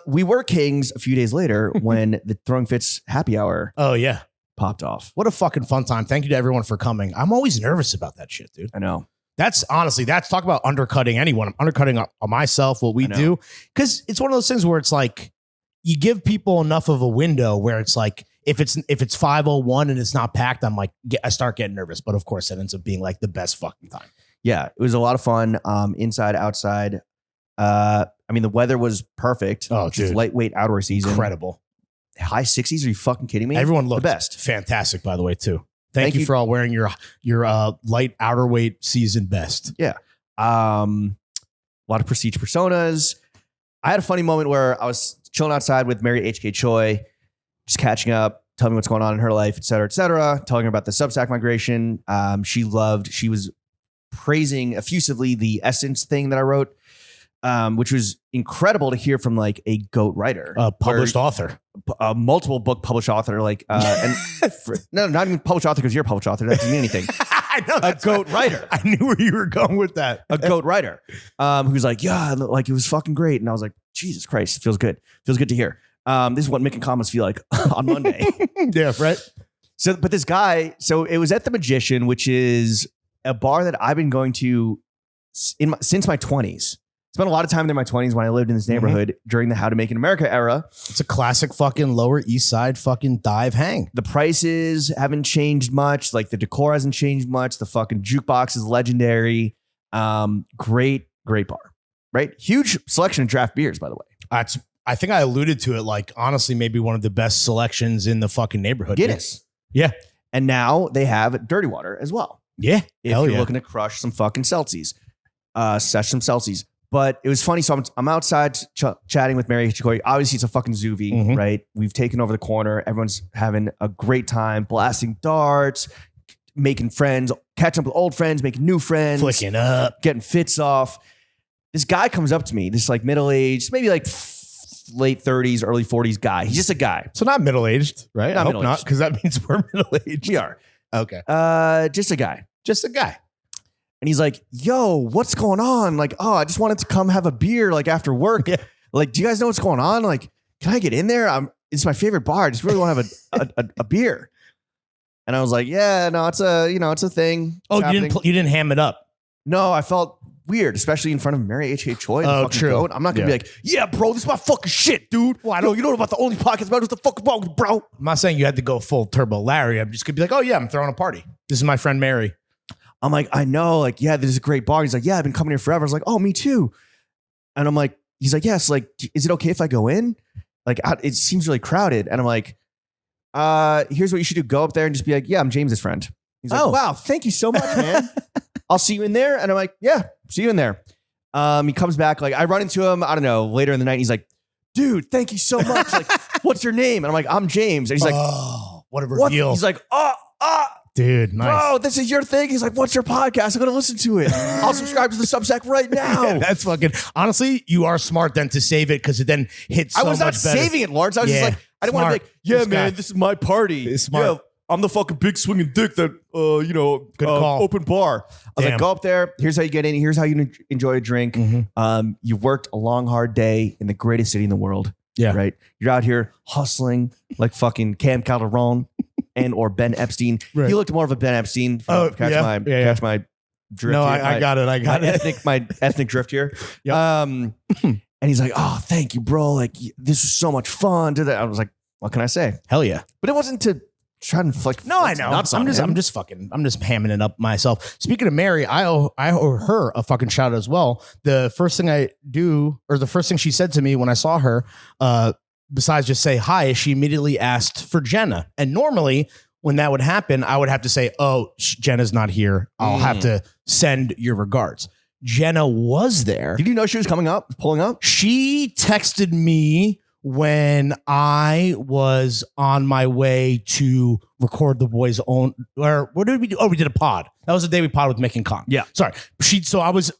We were kings a few days later when the Throwing Fits happy hour popped off. What a fucking fun time. Thank you to everyone for coming. I'm always nervous about that shit, dude. I know. That's talk about undercutting anyone. I'm undercutting on myself, what we do. Because it's one of those things where it's like you give people enough of a window where it's like if it's 5:01 and it's not packed, I'm like, I start getting nervous. But of course, it ends up being like the best fucking time. Yeah, it was a lot of fun. Inside, outside. I mean, the weather was perfect. Oh, dude. Lightweight outdoor season. Incredible. High 60s. Are you fucking kidding me? Everyone looked the best. Fantastic, by the way, too. Thank you for all wearing your light outerweight season best. Yeah. A lot of prestige personas. I had a funny moment where I was chilling outside with Mary H.K. Choi, just catching up, telling me what's going on in her life, et cetera, telling her about the Substack migration. She was praising effusively the Essence thing that I wrote. Which was incredible to hear from like a GOAT writer, published author, multiple book published author, like, no, not even published author because you're a published author. That doesn't mean anything. I know a GOAT writer. I knew where you were going with that. A GOAT writer, who's like, yeah, like it was fucking great, and I was like, Jesus Christ, it feels good. Feels good to hear. This is what making comments feel like on Monday. Yeah, right. So, but this guy, it was at the Magician, which is a bar that I've been going to since my 20s. Spent a lot of time there in my 20s when I lived in this neighborhood during the How to Make in America era. It's a classic fucking Lower East Side fucking dive hang. The prices haven't changed much. Like the decor hasn't changed much. The fucking jukebox is legendary. Great bar, right? Huge selection of draft beers, by the way. I think I alluded to it. Like, honestly, maybe one of the best selections in the fucking neighborhood. Guinness. Yeah. And now they have dirty water as well. Yeah. If you're looking to crush some fucking Celsius, sesh some Celsius. But it was funny. So I'm outside chatting with Mary Chikoi. Obviously, it's a fucking Zoovie, right? We've taken over the corner. Everyone's having a great time, blasting darts, making friends, catching up with old friends, making new friends, flicking up, getting fits off. This guy comes up to me, this like middle-aged, maybe like late 30s, early 40s guy. He's just a guy. So not middle-aged, right? Not I hope not, because that means we're middle-aged. We are. Okay. Just a guy. Just a guy. And he's like, yo, what's going on? Like, oh, I just wanted to come have a beer like after work. Yeah. Like, do you guys know what's going on? Like, can I get in there? It's my favorite bar. I just really want to have a beer. And I was like, yeah, no, it's a thing. Oh, you didn't ham it up. No, I felt weird, especially in front of Mary H.K. Choi. Oh, true. GOAT. I'm not going to be like, yeah, bro, this is my fucking shit, dude. Well, you know about the only podcast about what's the fuck wrong with you, bro. I'm not saying you had to go full Turbo Larry. I'm just going to be like, oh, yeah, I'm throwing a party. This is my friend Mary. I'm like, I know, like, yeah, this is a great bar. He's like, yeah, I've been coming here forever. I was like, oh, me too. And I'm like, he's like, yes, like, is it okay if I go in? Like, it seems really crowded. And I'm like, here's what you should do. Go up there and just be like, yeah, I'm James's friend. He's like, wow, thank you so much, man. I'll see you in there. And I'm like, yeah, see you in there. He comes back. Like, I run into him, I don't know, later in the night. He's like, dude, thank you so much. Like, what's your name? And I'm like, I'm James. And he's like, oh, what a reveal. He's like, dude, nice. Bro, this is your thing. He's like, what's your podcast? I'm going to listen to it. I'll subscribe to the Substack right now. Yeah, that's fucking, honestly, you are smart then to save it because it then hits so much better. I was not saving it, Lawrence. I was just like, I didn't want to be like, yeah, man, this is my party. It's smart. Yeah, I'm the fucking big swinging dick that, Good call. Open bar. I was like, go up there. Here's how you get in. Here's how you enjoy a drink. You've worked a long, hard day in the greatest city in the world. Yeah. Right. You're out here hustling like fucking Cam Calderon and or Ben Epstein. Right. You looked more of a Ben Epstein. Catch my drift. No, I got it. My ethnic drift here. Yep. And he's like, oh, thank you, bro. Like, this was so much fun. I was like, what can I say? Hell yeah. But it wasn't to trying to inflict. No, I know. I'm just hamming it up myself. Speaking of Mary, I owe her a fucking shout out as well. The first thing the first thing she said to me when I saw her, besides just say hi, is she immediately asked for Jenna. And normally when that would happen, I would have to say, oh, Jenna's not here. I'll have to send your regards. Jenna was there. Did you know she was pulling up? She texted me when I was on my way to record the boys' own, or what did we do? Oh, we did a pod. That was the day we pod with Mick and Con. Yeah. Sorry. So I was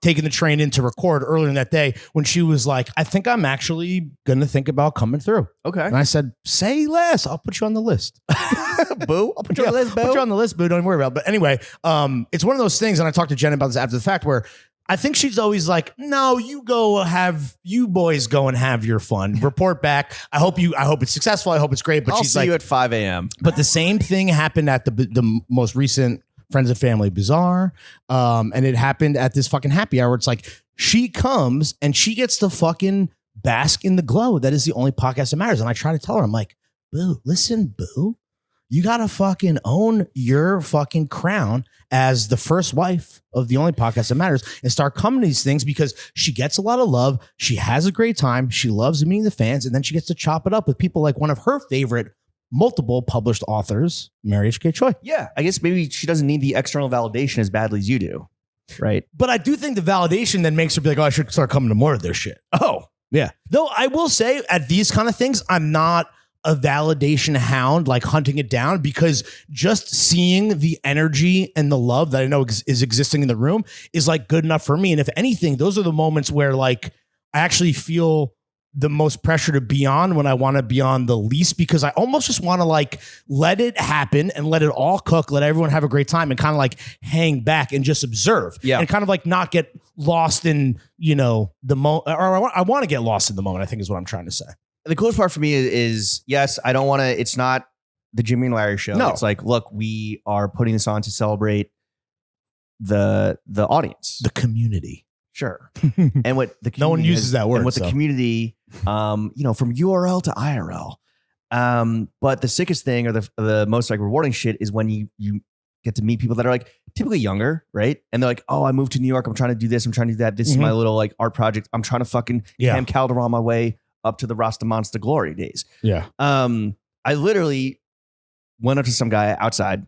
taking the train in to record earlier in that day when she was like, I think I'm actually going to think about coming through. Okay. And I said, say less. I'll put you on the list. Boo. I'll put you on the list, boo. Put you on the list, boo. Don't worry about it. But anyway, it's one of those things, and I talked to Jen about this after the fact, where I think she's always like, no, you boys go and have your fun. Report back. I hope it's successful. I hope it's great. But I'll she's see like, you at 5 a.m. But the same thing happened at the most recent Friends and Family Bazaar. And it happened at this fucking happy hour. It's like she comes and she gets to fucking bask in the glow. That is the only podcast that matters. And I try to tell her, I'm like, boo, listen, boo. You got to fucking own your fucking crown as the first wife of the only podcast that matters and start coming to these things, because she gets a lot of love. She has a great time. She loves meeting the fans. And then she gets to chop it up with people like one of her favorite multiple published authors, Mary H.K. Choi. Yeah. I guess maybe she doesn't need the external validation as badly as you do. Right. But I do think the validation then makes her be like, oh, I should start coming to more of their shit. Oh, yeah. Though I will say at these kind of things, I'm not a validation hound, like hunting it down, because just seeing the energy and the love that I know is existing in the room is like good enough for me. And if anything, those are the moments where like I actually feel the most pressure to be on when I want to be on the least, because I almost just want to like let it happen and let it all cook, let everyone have a great time and kind of like hang back and just observe. Yeah. And kind of like not get lost in, the moment, or I want to get lost in the moment, I think is what I'm trying to say. The coolest part for me is yes, I don't want to, it's not the Jimmy and Larry show. No. It's like, look, we are putting this on to celebrate the audience. The community. Sure. And what the community no one uses that word. And what the community, from URL to IRL. But the sickest thing, or the most like rewarding shit, is when you get to meet people that are like typically younger, right? And they're like, oh, I moved to New York. I'm trying to do this. I'm trying to do that. This is my little like art project. I'm trying to fucking Cam Calderon my way up to the Rasta Monster glory days. Yeah. I literally went up to some guy outside.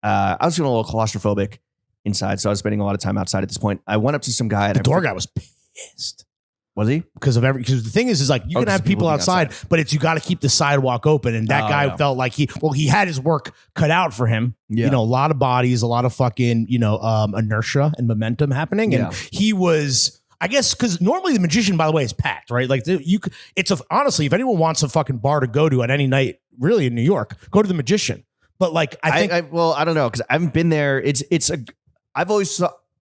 I was feeling a little claustrophobic inside, so I was spending a lot of time outside at this point. I went up to some guy. The door guy was pissed. Was he? Because the thing is like you can have people outside, but you got to keep the sidewalk open. And that guy felt like he had his work cut out for him. Yeah. A lot of bodies, a lot of fucking, inertia and momentum happening. And he was, I guess, because normally the Magician, by the way, is packed, right? Like honestly, if anyone wants a fucking bar to go to at any night, really in New York, go to the Magician. But like, I don't know, because I haven't been there.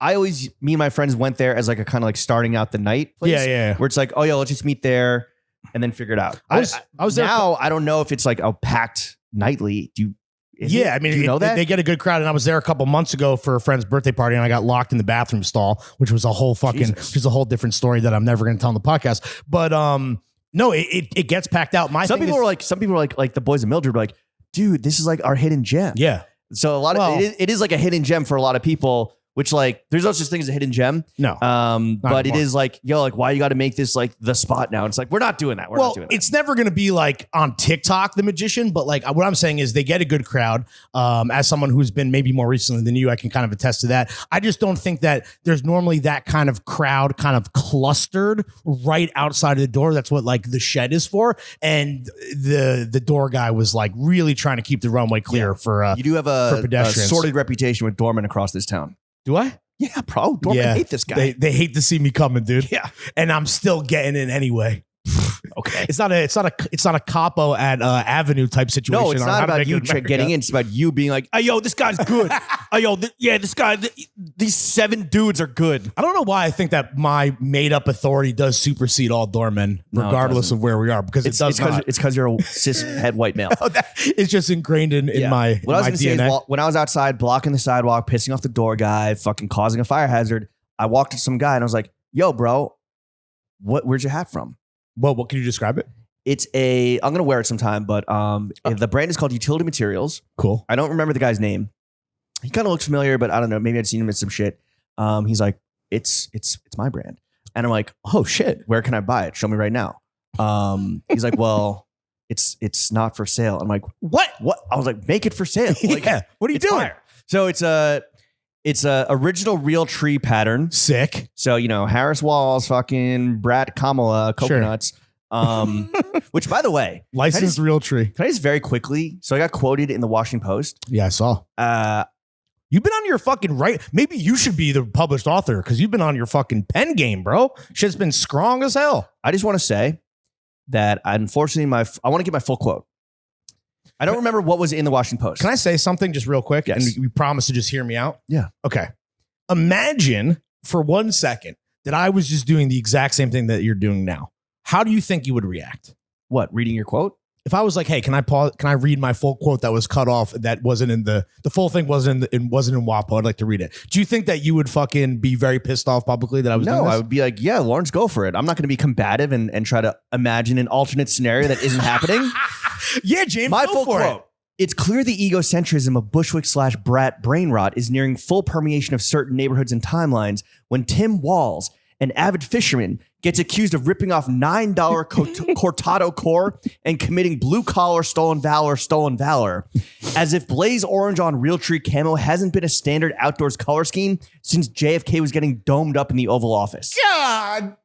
I always, me and my friends went there as like a kind of like starting out the night place. Yeah. Where it's like, oh yeah, let's just meet there and then figure it out. I was there now. I don't know if it's like a packed nightly. Do you know that? They get a good crowd. And I was there a couple months ago for a friend's birthday party, and I got locked in the bathroom stall, which was a whole different story that I'm never going to tell on the podcast. But no, it gets packed out. Some people are like the boys of Mildred were like, dude, this is like our hidden gem. Yeah. So a lot of it is like a hidden gem for a lot of people. Which like, there's no such thing as a hidden gem. No. But it is like, like, why you got to make this like the spot now? And it's like, we're not doing that. We're not doing that. It's never going to be like on TikTok, the Magician. But like, what I'm saying is they get a good crowd. As someone who's been maybe more recently than you, I can kind of attest to that. I just don't think that there's normally that kind of crowd kind of clustered right outside of the door. That's what like the shed is for. And the door guy was like really trying to keep the runway clear for you do have a sordid reputation with doormen across this town. Do I? Yeah, bro. Dortmund hate this guy. They hate to see me coming, dude. Yeah, and I'm still getting in anyway. Okay, it's not a capo at Avenue type situation. No, it's not about you getting in. It's about you being like, "Hey, yo, this guy's good. Hey, yo, this guy. These 7 dudes are good." I don't know why I think that my made up authority does supersede all doormen, regardless of where we are, because it's because you're a cis head white male. It's just ingrained in my what I was going to say DNA. is, when I was outside blocking the sidewalk, pissing off the door guy, fucking causing a fire hazard, I walked to some guy and I was like, "Yo, bro, where's your hat from?" Well, what can you describe it? I'm going to wear it sometime, but the brand is called Utility Materials. Cool. I don't remember the guy's name. He kind of looks familiar, but I don't know. Maybe I'd seen him in some shit. He's like, it's my brand. And I'm like, oh shit, where can I buy it? Show me right now. He's like, well, it's not for sale. I'm like, what? I was like, make it for sale. Like, yeah. What are you doing? Fire. So it's a original real tree pattern. Sick. So, Harris Walls, fucking Brat Kamala, coconuts. Which, by the way, licensed real tree. Can I just very quickly? So I got quoted in the Washington Post. Yeah, I saw. You've been on your fucking right. Maybe you should be the published author because you've been on your fucking pen game, bro. Shit's been strong as hell. I just want to say that unfortunately, I want to get my full quote. I don't remember what was in the Washington Post. Can I say something just real quick? Yes. And you promise to just hear me out? Yeah. Okay. Imagine for 1 second that I was just doing the exact same thing that you're doing now. How do you think you would react? What? Reading your quote? If I was like, hey, can I pause? Can I read my full quote that was cut off? That wasn't in the full thing wasn't in WAPO. I'd like to read it. Do you think that you would fucking be very pissed off publicly that I was doing this? I would be like, yeah, Lawrence, go for it. I'm not going to be combative and try to imagine an alternate scenario that isn't happening. Yeah, James, my go full for quote. It. It's clear the egocentrism of Bushwick/Brat brain rot is nearing full permeation of certain neighborhoods and timelines when Tim Walls, an avid fisherman, gets accused of ripping off $9 Cortado core and committing blue-collar stolen valor, as if blaze orange on Realtree camo hasn't been a standard outdoors color scheme since JFK was getting domed up in the Oval Office. God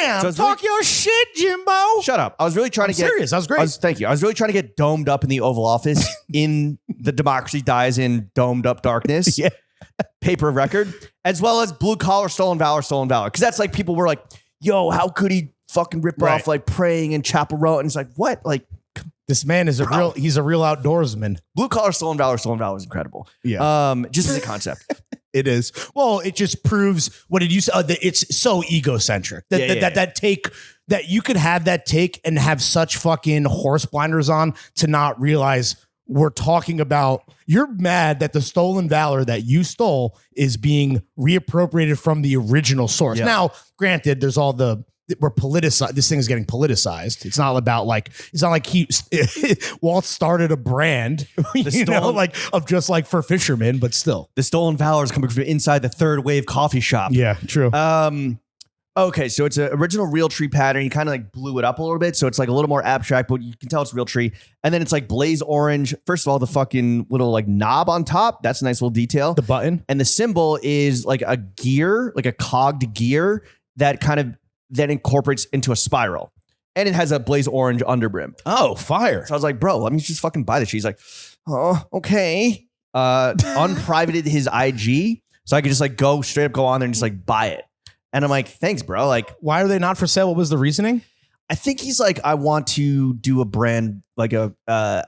damn! So Talk your shit, Jimbo. Shut up. I was really trying to get... serious. That was great. Thank you. I was really trying to get domed up in the Oval Office in The Democracy Dies in Domed Up Darkness. Yeah. Paper of record, as well as blue collar stolen valor. Because that's like people were like, yo, how could he fucking rip off like praying in Chapel Row? And it's like, what? Like, this man is he's a real outdoorsman. Blue collar stolen valor is incredible. Yeah. Just as a concept. It is. Well, it just proves what did you say? It's so egocentric that take that you could have that take and have such fucking horse blinders on to not realize we're talking about. You're mad that the stolen valor that you stole is being reappropriated from the original source. Yeah. Now, granted, there's all we're politicized. This thing is getting politicized. It's not about it's not like Walt started a brand, of just like for fishermen, but still. The stolen valor is coming from inside the Third Wave coffee shop. Yeah, true. Okay, so it's an original Realtree pattern. You kind of like blew it up a little bit, so it's like a little more abstract, but you can tell it's Realtree. And then it's like blaze orange. First of all, the fucking little like knob on top, that's a nice little detail. The button. And the symbol is like a gear, like a cogged gear that kind of then incorporates into a spiral. And it has a blaze orange underbrim. Oh, fire. So I was like, bro, let me just fucking buy this. She's like, oh, okay. Unprivated his IG, so I could just like go on there and just like buy it. And I'm like, thanks, bro. Like, why are they not for sale? What was the reasoning? I think he's like, I want to do a brand like I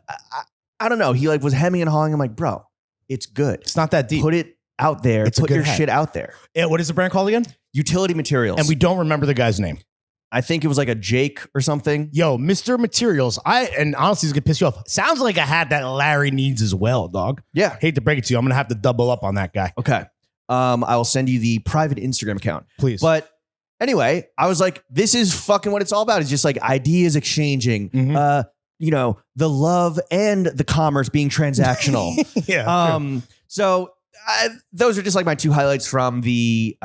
don't know. He like was hemming and hawing. I'm like, bro, it's good. It's not that deep. Put it out there. Put your shit out there. Yeah, what is the brand called again? Utility Materials. And we don't remember the guy's name. I think it was like a Jake or something. Yo, Mr. Materials. And honestly, it's gonna piss you off. Sounds like a hat that Larry needs as well, dog. Yeah. Hate to break it to you. I'm gonna have to double up on that guy. Okay. I will send you the private Instagram account. Please. But anyway, I was like, this is fucking what it's all about. It's just like ideas exchanging, the love and the commerce being transactional. Yeah. So those are just like my two highlights from the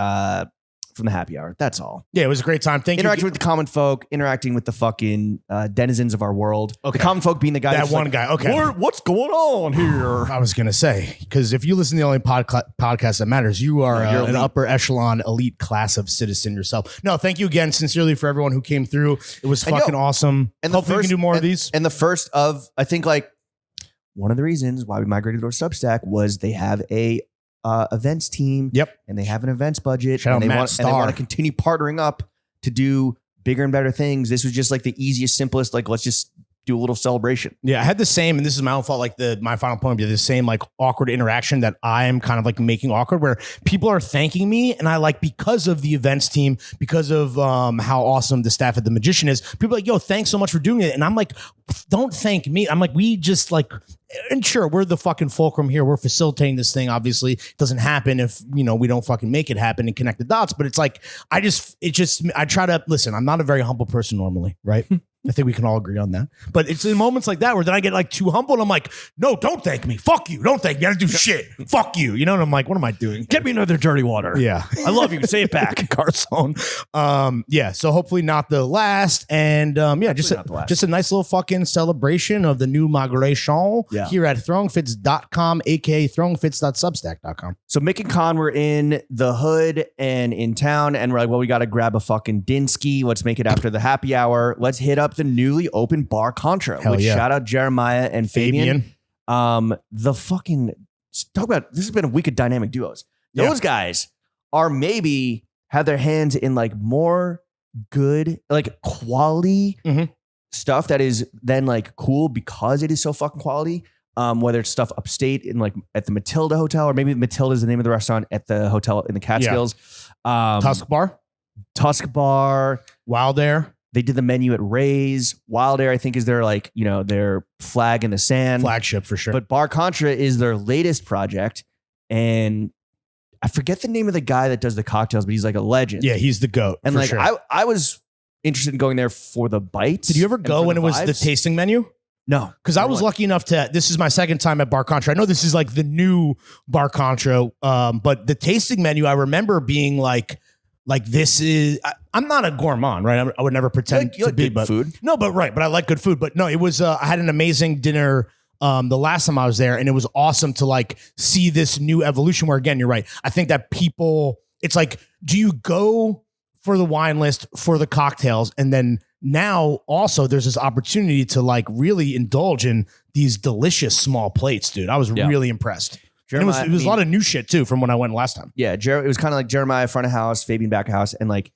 happy hour. That's all. Yeah, it was a great time. Thank you. Interacting with the common folk, interacting with the fucking denizens of our world. Okay. The common folk being the guy that one guy. Okay. What's going on here? I was going to say, because if you listen to the only podcast that matters, you are an upper echelon elite class of citizen yourself. No, thank you again sincerely for everyone who came through. It was fucking awesome. And hopefully we can do more of these. And the first of, I think like one of the reasons why we migrated to our Substack was they have a events team. Yep. And they have an events budget. Shout out Matt and they want to continue partnering up to do bigger and better things. This was just like the easiest, simplest, like, let's just do a little celebration. Yeah, I had the same, and this is my own fault, like my final point would be the same like awkward interaction that I am kind of like making awkward, where people are thanking me, and I like, because of the events team, because of how awesome the staff at The Magician is, people are like, yo, thanks so much for doing it. And I'm like, don't thank me. I'm like, we just like, and sure, we're the fucking fulcrum here. We're facilitating this thing. Obviously, it doesn't happen if, we don't fucking make it happen and connect the dots. But it's like, I try to listen. I'm not a very humble person normally, right? I think we can all agree on that. But it's in moments like that where then I get like too humble and I'm like, no, don't thank me. Fuck you. Don't thank me. I don't do shit. Fuck you. You know, and I'm like, what am I doing? Get me another dirty water. Yeah. I love you. Say it back. Garzone. Yeah. So hopefully not the last. And yeah, just a nice little fucking celebration of the new migration here at throwingfits.com, aka throwingfits.substack.com. So Mick and Con were in the hood and in town, and we're like, well, we got to grab a fucking Dinsky. Let's make it after the happy hour. Let's hit up the newly opened Bar Contra. Hell which yeah. Shout out Jeremiah and Fabian. The fucking talk about this has been a week of dynamic duos. Those guys are maybe have their hands in like more good, like quality stuff that is then like cool because it is so fucking quality. Whether it's stuff upstate in like at the Matilda Hotel, or maybe Matilda is the name of the restaurant at the hotel in the Catskills. Tusk Bar, Wild Air. They did the menu at Ray's. Wild Air, I think, is their like, you know, their flag in the sand. Flagship for sure. But Bar Contra is their latest project. And I forget the name of the guy that does the cocktails, but he's like a legend. Yeah, he's the GOAT. And for like, sure. I was interested in going there for the bites. Did you ever go when it was the tasting menu? No. Because I was lucky enough to, this is my second time at Bar Contra. I know this is like the new Bar Contra, but the tasting menu, I remember being like this is, I'm not a gourmand, right? I would never pretend you like to be, good but food. No, but right. But I like good food. But no, it was, I had an amazing dinner the last time I was there, and it was awesome to like see this new evolution where, again, you're right. I think that people, it's like, do you go for the wine list, for the cocktails, and then now also there's this opportunity to like really indulge in these delicious small plates, dude. I was really impressed. And it was a lot of new shit too from when I went last time. Yeah, it was kind of like Jeremiah front of house, Fabian back of house, and like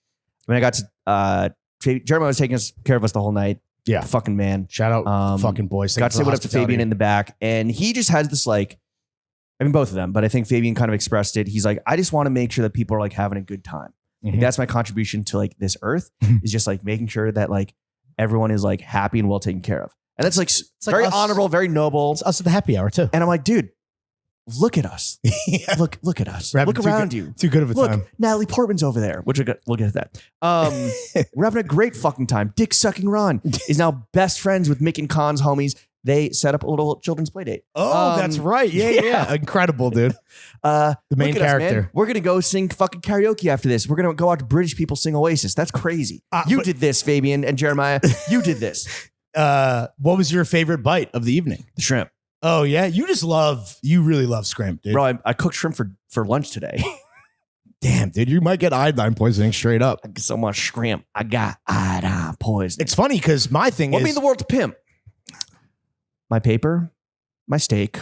when I got to Jeremiah was taking care of us the whole night. Yeah, fucking man. Shout out, fucking boys. Got to say what up to Fabian in the back, and he just has this like, I mean both of them, but I think Fabian kind of expressed it. He's like, I just want to make sure that people are like having a good time. Like, that's my contribution to like this earth is just like making sure that like everyone is like happy and well taken care of, and that's like it's very honorable, very noble. It's us at the happy hour too. And I'm like, dude. Look at us. Look at us. Look around you. Too good of a time. Natalie Portman's over there, which we'll get to that. We're having a great fucking time. Dick sucking Ron is now best friends with Mick and Con's homies. They set up a little children's play date. Oh, that's right. Yeah. Incredible, dude. The main character. We're going to go sing fucking karaoke after this. We're going to go out to British people sing Oasis. That's crazy. You did this, Fabian and Jeremiah. You did this. What was your favorite bite of the evening? The shrimp. Oh, yeah. You really love shrimp, dude. Bro, I cooked shrimp for lunch today. Damn, dude. You might get iodine poisoning straight up. I get so much shrimp. I got iodine poisoning. It's funny because my thing what mean the world to pimp? My paper, my steak,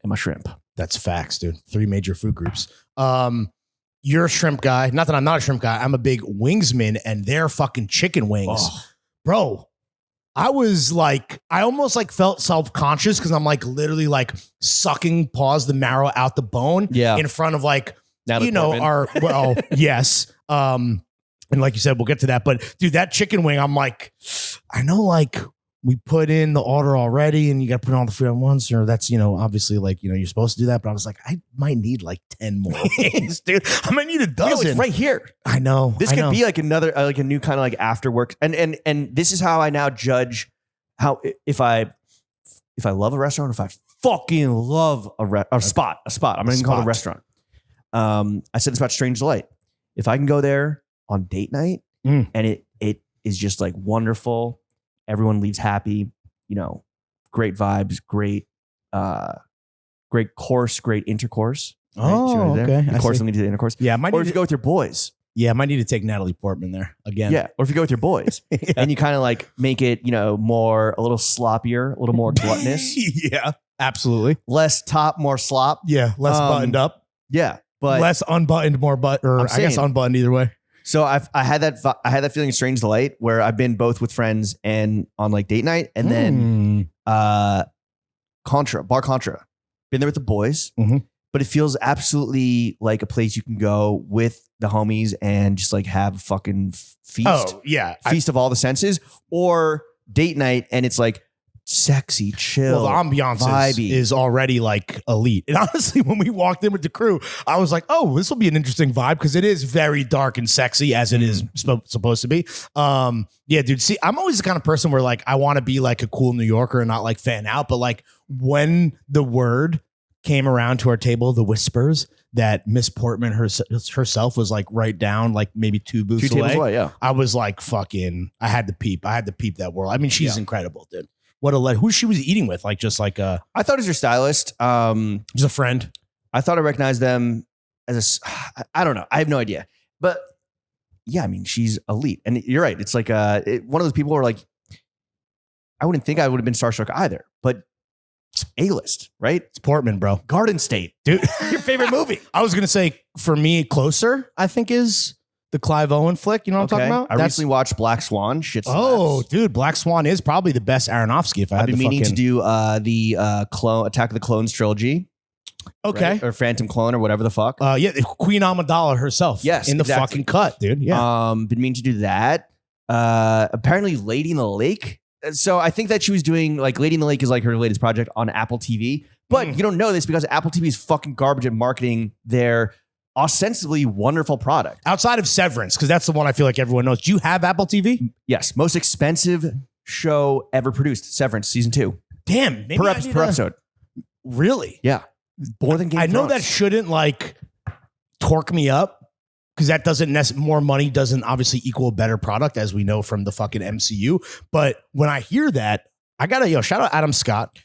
and my shrimp. That's facts, dude. 3 major food groups. You're a shrimp guy. Not that I'm not a shrimp guy. I'm a big wingsman, and their fucking chicken wings. Oh. Bro. I was like, I almost like felt self-conscious because I'm like literally like sucking the marrow out the bone in front of like, Natalie Portman. Yes. And like you said, we'll get to that. But dude, that chicken wing, I'm like, I know like we put in the order already and you got to put all the food at once, or that's, obviously like, you're supposed to do that. But I was like, I might need like 10 more wings, dude. I might need a dozen. It's right here. I know. This could be like another, like a new kind of like after work. And this is how I now judge how, if I love a restaurant, if I fucking love a spot, I'm going to call it a restaurant. I said this about Strange Delight. If I can go there on date night and it is just like wonderful, everyone leaves happy, great vibes, great course, great intercourse. Right? Oh, okay. The course leading to the intercourse. Yeah, or if you go with your boys. Yeah, I might need to take Natalie Portman there again. Yeah, or if you go with your boys and you kind of like make it, a little sloppier, a little more gluttonous. Yeah, absolutely. Less top, more slop. Yeah, less buttoned up. Yeah, but less unbuttoned, more I guess unbuttoned either way. So I had that feeling of Strange Delight where I've been both with friends and on like date night, and then Bar Contra. Been there with the boys, but it feels absolutely like a place you can go with the homies and just like have a fucking feast. Oh yeah, feast of all the senses, or date night and it's like sexy, chill. Well, the ambiance vibey. is already like elite. And honestly, when we walked in with the crew, I was like, oh, this will be an interesting vibe because it is very dark and sexy as it is supposed to be. Yeah, dude. See, I'm always the kind of person where like I want to be like a cool New Yorker and not like fan out. But like when the word came around to our table, the whispers that Miss Portman herself was like right down, like maybe two booths away. Yeah. I was like, fucking, I had to peep that world. I mean, she's incredible, dude. What who she was eating with? Like, just like I thought it was your stylist. Just a friend. I thought I recognized them as I don't know. I have no idea. But yeah, I mean, she's elite. And you're right. It's like one of those people who are like, I wouldn't think I would have been starstruck either, but it's A-list, right? It's Portman, bro. Garden State. Dude. Your favorite movie. I was going to say, for me, Closer, I think is the Clive Owen flick. You know what I'm talking about? I recently watched Black Swan. Shit slaps. Oh, dude. Black Swan is probably the best Aronofsky if I had to I've been meaning to do the Attack of the Clones trilogy. Okay. Right? Or Phantom Clone or whatever the fuck. Yeah, Queen Amidala herself. Yes, in the exactly. fucking cut, dude. Yeah. Been meaning to do that. Apparently Lady in the Lake. So I think that she was doing like Lady in the Lake is like her latest project on Apple TV. But you don't know this because Apple TV is fucking garbage at marketing their ostensibly wonderful product. Outside of Severance, because that's the one I feel like everyone knows. Do you have Apple TV? Yes. Most expensive show ever produced. Severance season 2. Damn. Maybe Per episode. Really? Yeah. More than Game of I know Thrones. that shouldn't like torque me up. Because that doesn't more money doesn't obviously equal a better product, as we know from the fucking MCU. But when I hear that, I gotta shout out Adam Scott.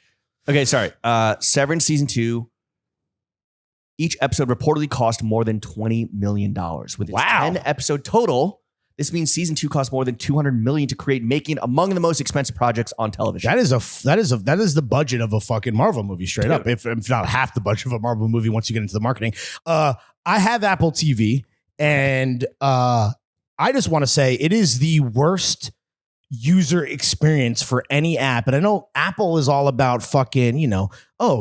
Okay, sorry. Severance season 2. Each episode reportedly cost more than $20 million. With its 10 episode total, this means season 2 cost more than $200 million to create, making it among the most expensive projects on television. That is the budget of a fucking Marvel movie, straight up. If not half the budget of a Marvel movie once you get into the marketing. I have Apple TV. And I just want to say it is the worst user experience for any app. And I know Apple is all about fucking,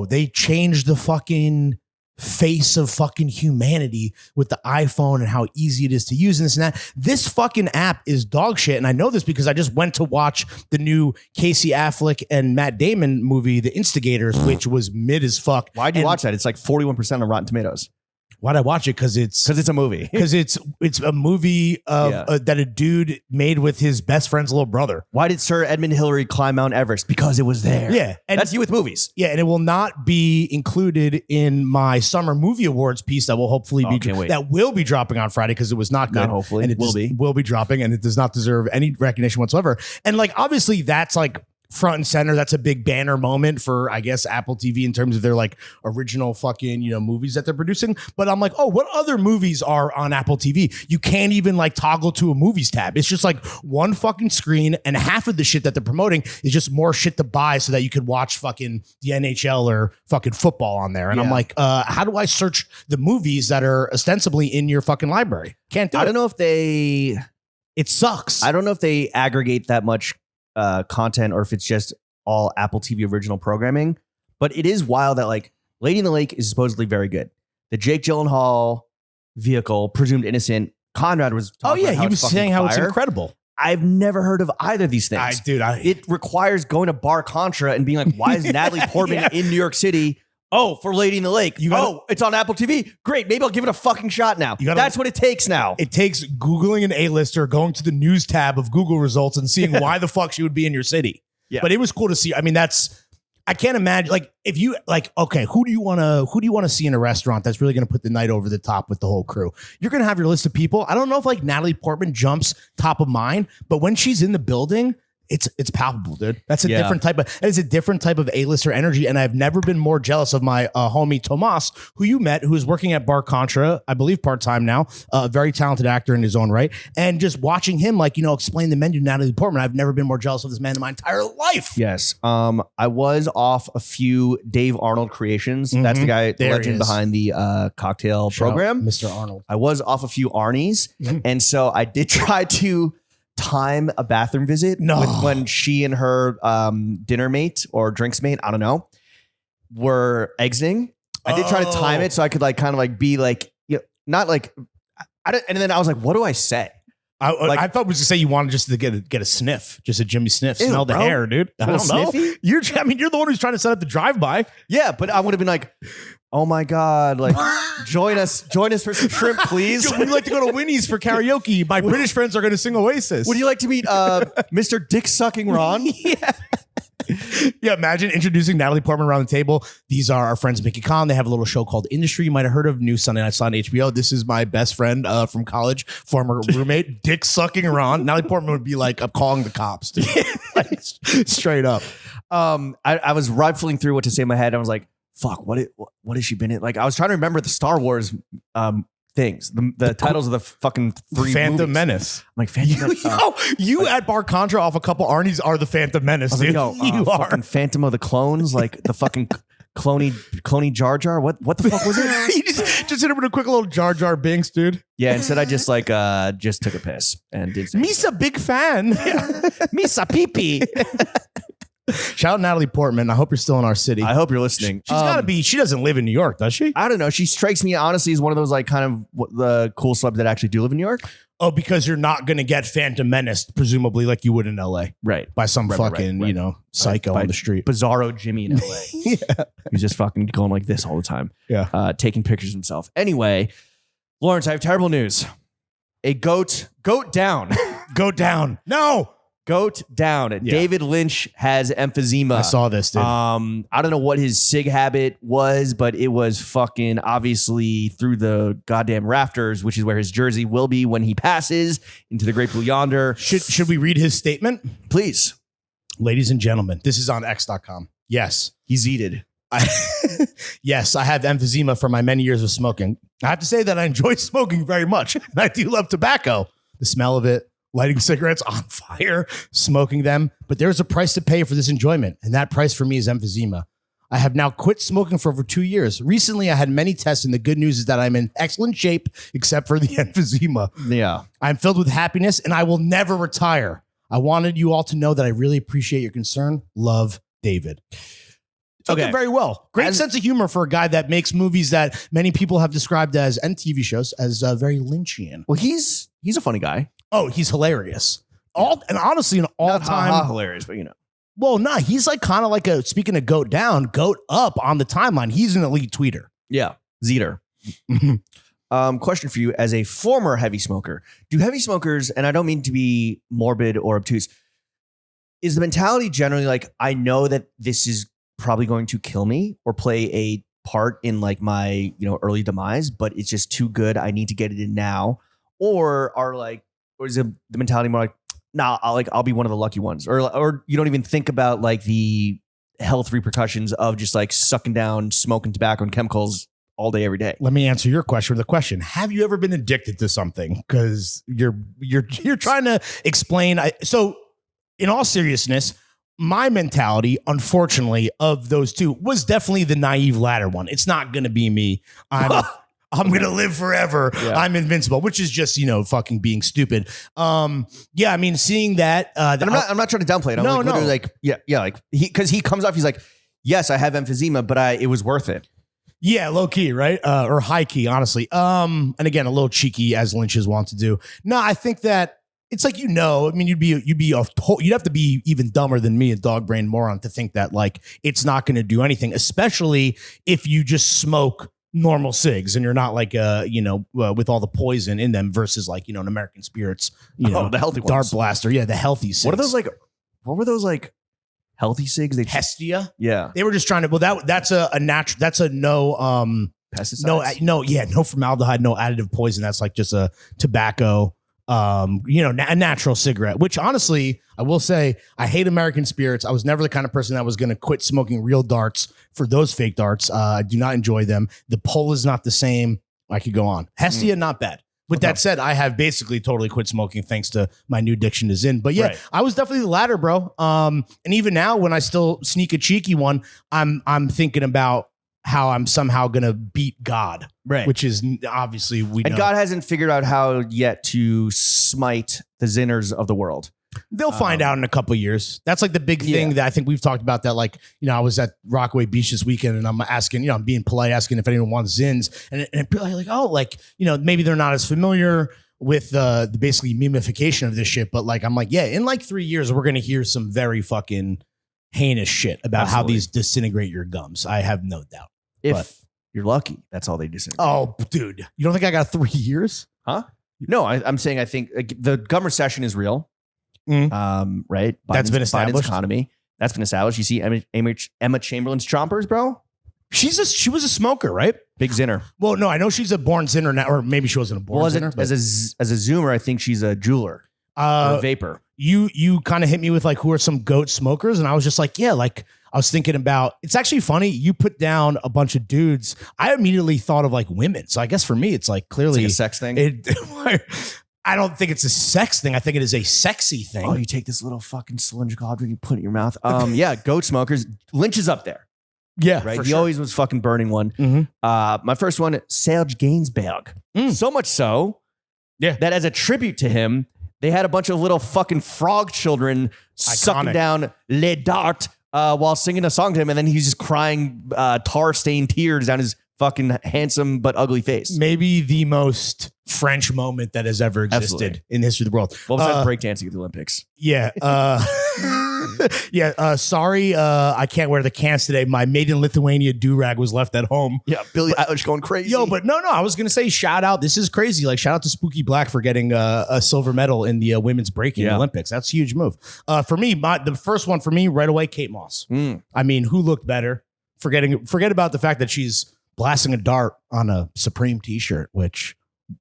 they changed the fucking face of fucking humanity with the iPhone and how easy it is to use and this and that. This fucking app is dog shit. And I know this because I just went to watch the new Casey Affleck and Matt Damon movie, The Instigators, which was mid as fuck. Why'd you watch that? It's like 41% on Rotten Tomatoes. Why'd I watch it? Because it's a movie. Because it's a movie of that a dude made with his best friend's little brother. Why did Sir Edmund Hillary climb Mount Everest? Because it was there. Yeah, and that's you with movies. Yeah, and it will not be included in my summer movie awards piece that will hopefully be dropping on Friday because it was not good. Not hopefully, and it will be dropping, and it does not deserve any recognition whatsoever. And like obviously that's like front and center. That's a big banner moment for, I guess, Apple TV in terms of their like original fucking, movies that they're producing. But I'm like, oh, what other movies are on Apple TV? You can't even like toggle to a movies tab. It's just like one fucking screen, and half of the shit that they're promoting is just more shit to buy so that you could watch fucking the NHL or fucking football on there. And I'm like, how do I search the movies that are ostensibly in your fucking library? Can't do it. I don't know if it sucks. I don't know if they aggregate that much content or if it's just all Apple TV original programming, but it is wild that like Lady in the Lake is supposedly very good. The Jake Gyllenhaal vehicle, presumed innocent, Conrad was talking about he was saying how it's fire. incredible. I've never heard of either of these things. It requires going to Bar Contra and being like, why is Natalie Portman in New York City? Oh, for Lady in the Lake. It's on Apple TV. Great. Maybe I'll give it a fucking shot now. That's what it takes now. It takes Googling an A-lister, going to the news tab of Google results and seeing why the fuck she would be in your city. Yeah. But it was cool to see. I mean, I can't imagine, like, if you like, okay, who do you want to see in a restaurant that's really going to put the night over the top with the whole crew? You're going to have your list of people. I don't know if like Natalie Portman jumps top of mind, but when she's in the building, it's palpable, dude. That's a different type of A-lister energy. And I've never been more jealous of my homie Tomas, who you met, who is working at Bar Contra, I believe part-time now, a very talented actor in his own right. And just watching him, like, explain the menu to Natalie Portman, I've never been more jealous of this man in my entire life. Yes. I was off a few Dave Arnold creations. Mm-hmm. That's the guy, the legend behind the cocktail program. Mr. Arnold. I was off a few Arnies. Mm-hmm. And so I did try to time a bathroom visit with when she and her dinner mate or drinks mate, I don't know, were exiting. I did try to time it so I could like kind of like be like, not like, and then I was like, what do I say? I thought we was to say you wanted just to get a sniff, just a Jimmy sniff, Ew, smell the bro. hair, dude. I don't know. Sniffy? You're the one who's trying to set up the drive-by. Yeah, but I would have been like, oh my God, like join us for some shrimp, please. We'd like to go to Winnie's for karaoke. My British friends are going to sing Oasis. Would you like to meet Mr. Dick Sucking Ron? Yeah, imagine introducing Natalie Portman around the table. These are our friends Mickey Khan. They have a little show called Industry. You might have heard of, new Sunday Night Slot on HBO. This is my best friend from college, former roommate, Dick Sucking Ron. Natalie Portman would be like, I'm calling the cops, dude. Like, straight up. I was rifling through what to say in my head. I was like, fuck, what has she been in? Like, I was trying to remember the Star Wars things, the titles of the fucking three Phantom movies. Menace. I'm like, Phantom Menace. You at Bar Contra off a couple Arnie's are the Phantom Menace, I was dude. like, yo, You are. fucking Phantom of the Clones, like the fucking clony Jar Jar. What the fuck was it? You just hit him with a quick little Jar Jar Binks, dude. Yeah, instead I just just took a piss and did Misa big fan. Misa pee pee. Shout out Natalie Portman. I hope you're still in our city. I hope you're listening. She's got to be. She doesn't live in New York, does she? I don't know. She strikes me honestly as one of those like kind of the cool celebs that actually do live in New York. Oh, because you're not going to get Phantom Menace, presumably, like you would in L.A. Right. By some fucking, right. psycho By on the street. Bizarro Jimmy in LA. Yeah. He's just fucking going like this all the time. Yeah. Taking pictures of himself. Anyway, Lawrence, I have terrible news. A goat down. Go down. No. Goat down. Yeah. David Lynch has emphysema. I saw this, dude. I don't know what his sig habit was, but it was fucking obviously through the goddamn rafters, which is where his jersey will be when he passes into the great blue yonder. Should we read his statement? Please. Ladies and gentlemen, this is on X.com. Yes. He's eated. Yes, I have emphysema from my many years of smoking. I have to say that I enjoy smoking very much. And I do love tobacco. The smell of it, lighting cigarettes on fire, smoking them. But there's a price to pay for this enjoyment. And that price for me is emphysema. I have now quit smoking for over 2 years. Recently, I had many tests, and the good news is that I'm in excellent shape, except for the emphysema. Yeah. I'm filled with happiness, and I will never retire. I wanted you all to know that I really appreciate your concern. Love, David. Took it very well. Great sense of humor for a guy that makes movies that many people have described as, and TV shows, as very Lynchian. Well, he's a funny guy. Oh, he's hilarious. And honestly, an all-time hilarious, but Well, nah, he's like kind of like speaking of goat down, goat up on the timeline. He's an elite tweeter. Yeah. Zeter. Question for you as a former heavy smoker. Do heavy smokers, and I don't mean to be morbid or obtuse, is the mentality generally like, I know that this is probably going to kill me or play a part in like my, early demise, but it's just too good. I need to get it in now. Or is it the mentality more like, nah, I'll be one of the lucky ones, or you don't even think about like the health repercussions of just like sucking down smoking tobacco and chemicals all day, every day. Let me answer your question with a question. Have you ever been addicted to something? Because you're trying to explain. So in all seriousness, my mentality, unfortunately, of those two was definitely the naive latter one. It's not going to be me. I'm going to live forever. Yeah. I'm invincible, which is just, fucking being stupid. Yeah, I mean, seeing that. I'm not trying to downplay it. I'm literally like, like because he comes off, he's like, yes, I have emphysema, but it was worth it. Yeah, low key, right? Or high key, honestly. And again, a little cheeky as Lynch's want to do. No, I think that it's like, I mean, you'd have to be even dumber than me, a dog brain moron, to think that like it's not going to do anything, especially if you just smoke normal cigs and you're not like with all the poison in them versus like an American Spirits, the healthy ones. Dart Blaster, the healthy cigs. What were those like healthy cigs? Hestia. Yeah, they were just trying to. Well, that's a natural. That's a no pesticides. No formaldehyde, no additive poison. That's like just a tobacco. A natural cigarette, which honestly, I will say, I hate American Spirits. I was never the kind of person that was going to quit smoking real darts for those fake darts. I do not enjoy them. The pull is not the same. I could go on. Hestia, not bad. With that said, I have basically totally quit smoking thanks to my new addiction is in. But yeah, right. I was definitely the latter, bro. And even now, when I still sneak a cheeky one, I'm thinking about how I'm somehow going to beat God, right? Which is obviously and God hasn't figured out how yet to smite the sinners of the world. They'll find out in a couple of years. That's like the big thing that I think we've talked about. That like I was at Rockaway Beach this weekend, and I'm asking, I'm being polite, asking if anyone wants zins, and people are like, oh, like maybe they're not as familiar with the basically memification of this shit. But like, I'm like, yeah, in like 3 years, we're going to hear some very fucking heinous shit about how these disintegrate your gums. I have no doubt. If you're lucky, that's all they disintegrate. Oh, dude. You don't think I got 3 years? Huh? No, I'm saying I think the gum recession is real. Right? That's been established. Biden's economy. That's been established. You see Emma Chamberlain's chompers, bro? She was a smoker, right? Big zinner. Well, no, I know she's a born zinner now, or maybe she wasn't a born zinner. As a zoomer, I think she's a jeweler. Or a vapor. You kind of hit me with like, who are some goat smokers? And I was just like, yeah, like I was thinking about, it's actually funny. You put down a bunch of dudes. I immediately thought of like women. So I guess for me, it's like clearly it's like a sex thing. I don't think it's a sex thing. I think it is a sexy thing. Oh, you take this little fucking cylindrical object, you put it in your mouth. Yeah, goat smokers. Lynch is up there. Yeah, right. He always was fucking burning one. Mm-hmm. My first one, Serge Gainsbourg. So much so, that as a tribute to him, they had a bunch of little fucking frog children sucking down Les Darts while singing a song to him, and then he's just crying tar-stained tears down his fucking handsome but ugly face. Maybe the most French moment that has ever existed in the history of the world. What was that breakdancing at the Olympics? Yeah. Sorry, I can't wear the cans today. My Made in Lithuania do-rag was left at home. Yeah, Billie Eilish going crazy. Yo, but no, I was going to say shout out. This is crazy. Like shout out to Spooky Black for getting a silver medal in the women's breaking Olympics. That's a huge move. For me, the first one for me right away, Kate Moss. I mean, who looked better? Forget about the fact that she's blasting a dart on a Supreme t-shirt, which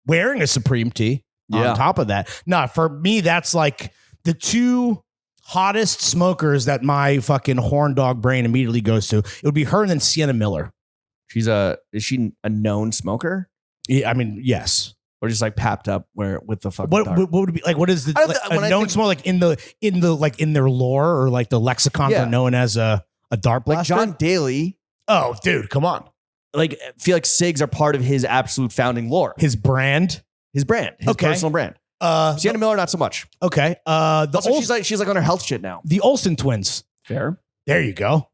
wearing a Supreme tee on top of that. No, for me, that's like the two hottest smokers that my fucking horn dog brain immediately goes to. It would be her and then Sienna Miller. Is she a known smoker? Yeah, I mean, yes. Or just like papped up with the fucking what would it be like? What is the a known smoker like in their lore or like the lexicon they're known as a dart blaster? Like John Daly. Oh, dude, come on. Like, I feel like cigs are part of his absolute founding lore. His brand? His personal brand. Sienna Miller, not so much. Okay. She's like on her health shit now. The Olsen twins. Fair. There you go.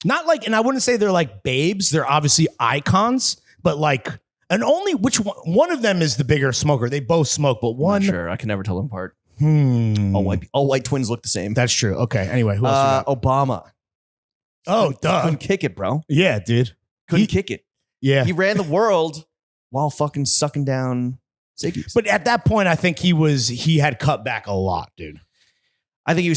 Not like, and I wouldn't say they're like babes. They're obviously icons, but like, and only which one of them is the bigger smoker. They both smoke, but one. Sure, I can never tell them apart. All white twins look the same. That's true. Okay. Anyway, who else? Obama. Oh, duh. Couldn't kick it, bro. Yeah, dude. Couldn't kick it. Yeah. He ran the world while fucking sucking down ciggies. But at that point, I think he had cut back a lot, dude. I think he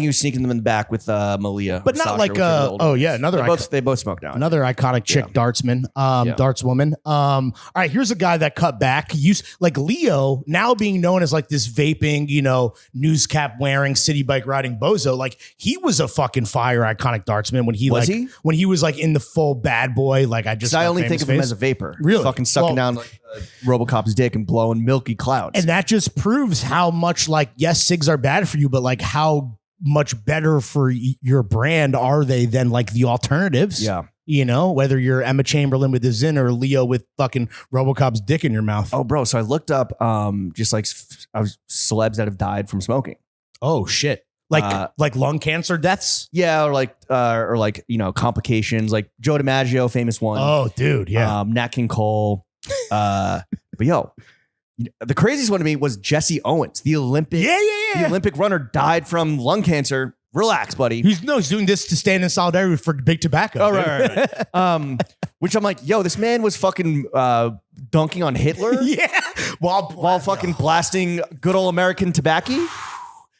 was sneaking them in the back with Malia. But not Sasha, like they both smoked now. Another iconic chick dartsman, dartswoman. All right, here's a guy that cut back. Like Leo, now being known as like this vaping, news cap wearing, city bike riding bozo. Like he was a fucking fire iconic dartsman when he was like in the full bad boy. Like I only think of him as a vapor. Really? Fucking sucking down like RoboCop's dick and blowing milky clouds. And that just proves how much like, yes, cigs are bad for you, but like how much better for your brand are they than like the alternatives? Yeah. Whether you're Emma Chamberlain with the Zin or Leo with fucking RoboCop's dick in your mouth. Oh, bro. So I looked up just like celebs that have died from smoking. Oh, shit. Like lung cancer deaths? Yeah, or complications, like Joe DiMaggio, famous one. Oh, dude, yeah. Nat King Cole. But yo, the craziest one to me was Jesse Owens, the Olympic runner, died from lung cancer. Relax, buddy. He's doing this to stand in solidarity for big tobacco. Oh, right. Which I'm like, yo, this man was fucking dunking on Hitler. Yeah. While fucking blasting good old American tobacco.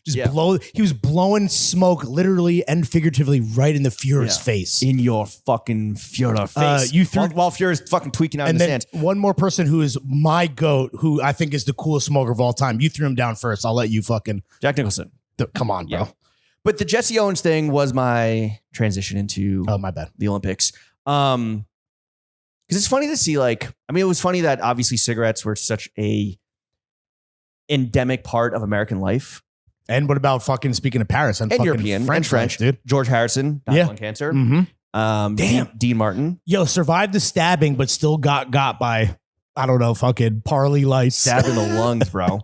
He was blowing smoke literally and figuratively right in the Fuhrer's face. In your fucking Fuhrer face. While Fuhrer's fucking tweaking out in the stands. One more person who is my goat, who I think is the coolest smoker of all time. You threw him down first. I'll let you fucking. Jack Nicholson. Come on, bro. Yeah. But the Jesse Owens thing was my transition into my bad. The Olympics. Because it's funny to see, it was funny that obviously cigarettes were such a endemic part of American life. And what about fucking speaking of Paris and European French, dude? George Harrison, died of lung cancer. Mm-hmm. Damn. Dean Martin. Yo, survived the stabbing, but still got by, I don't know, fucking Parley Lights. Stabbed in the lungs, bro.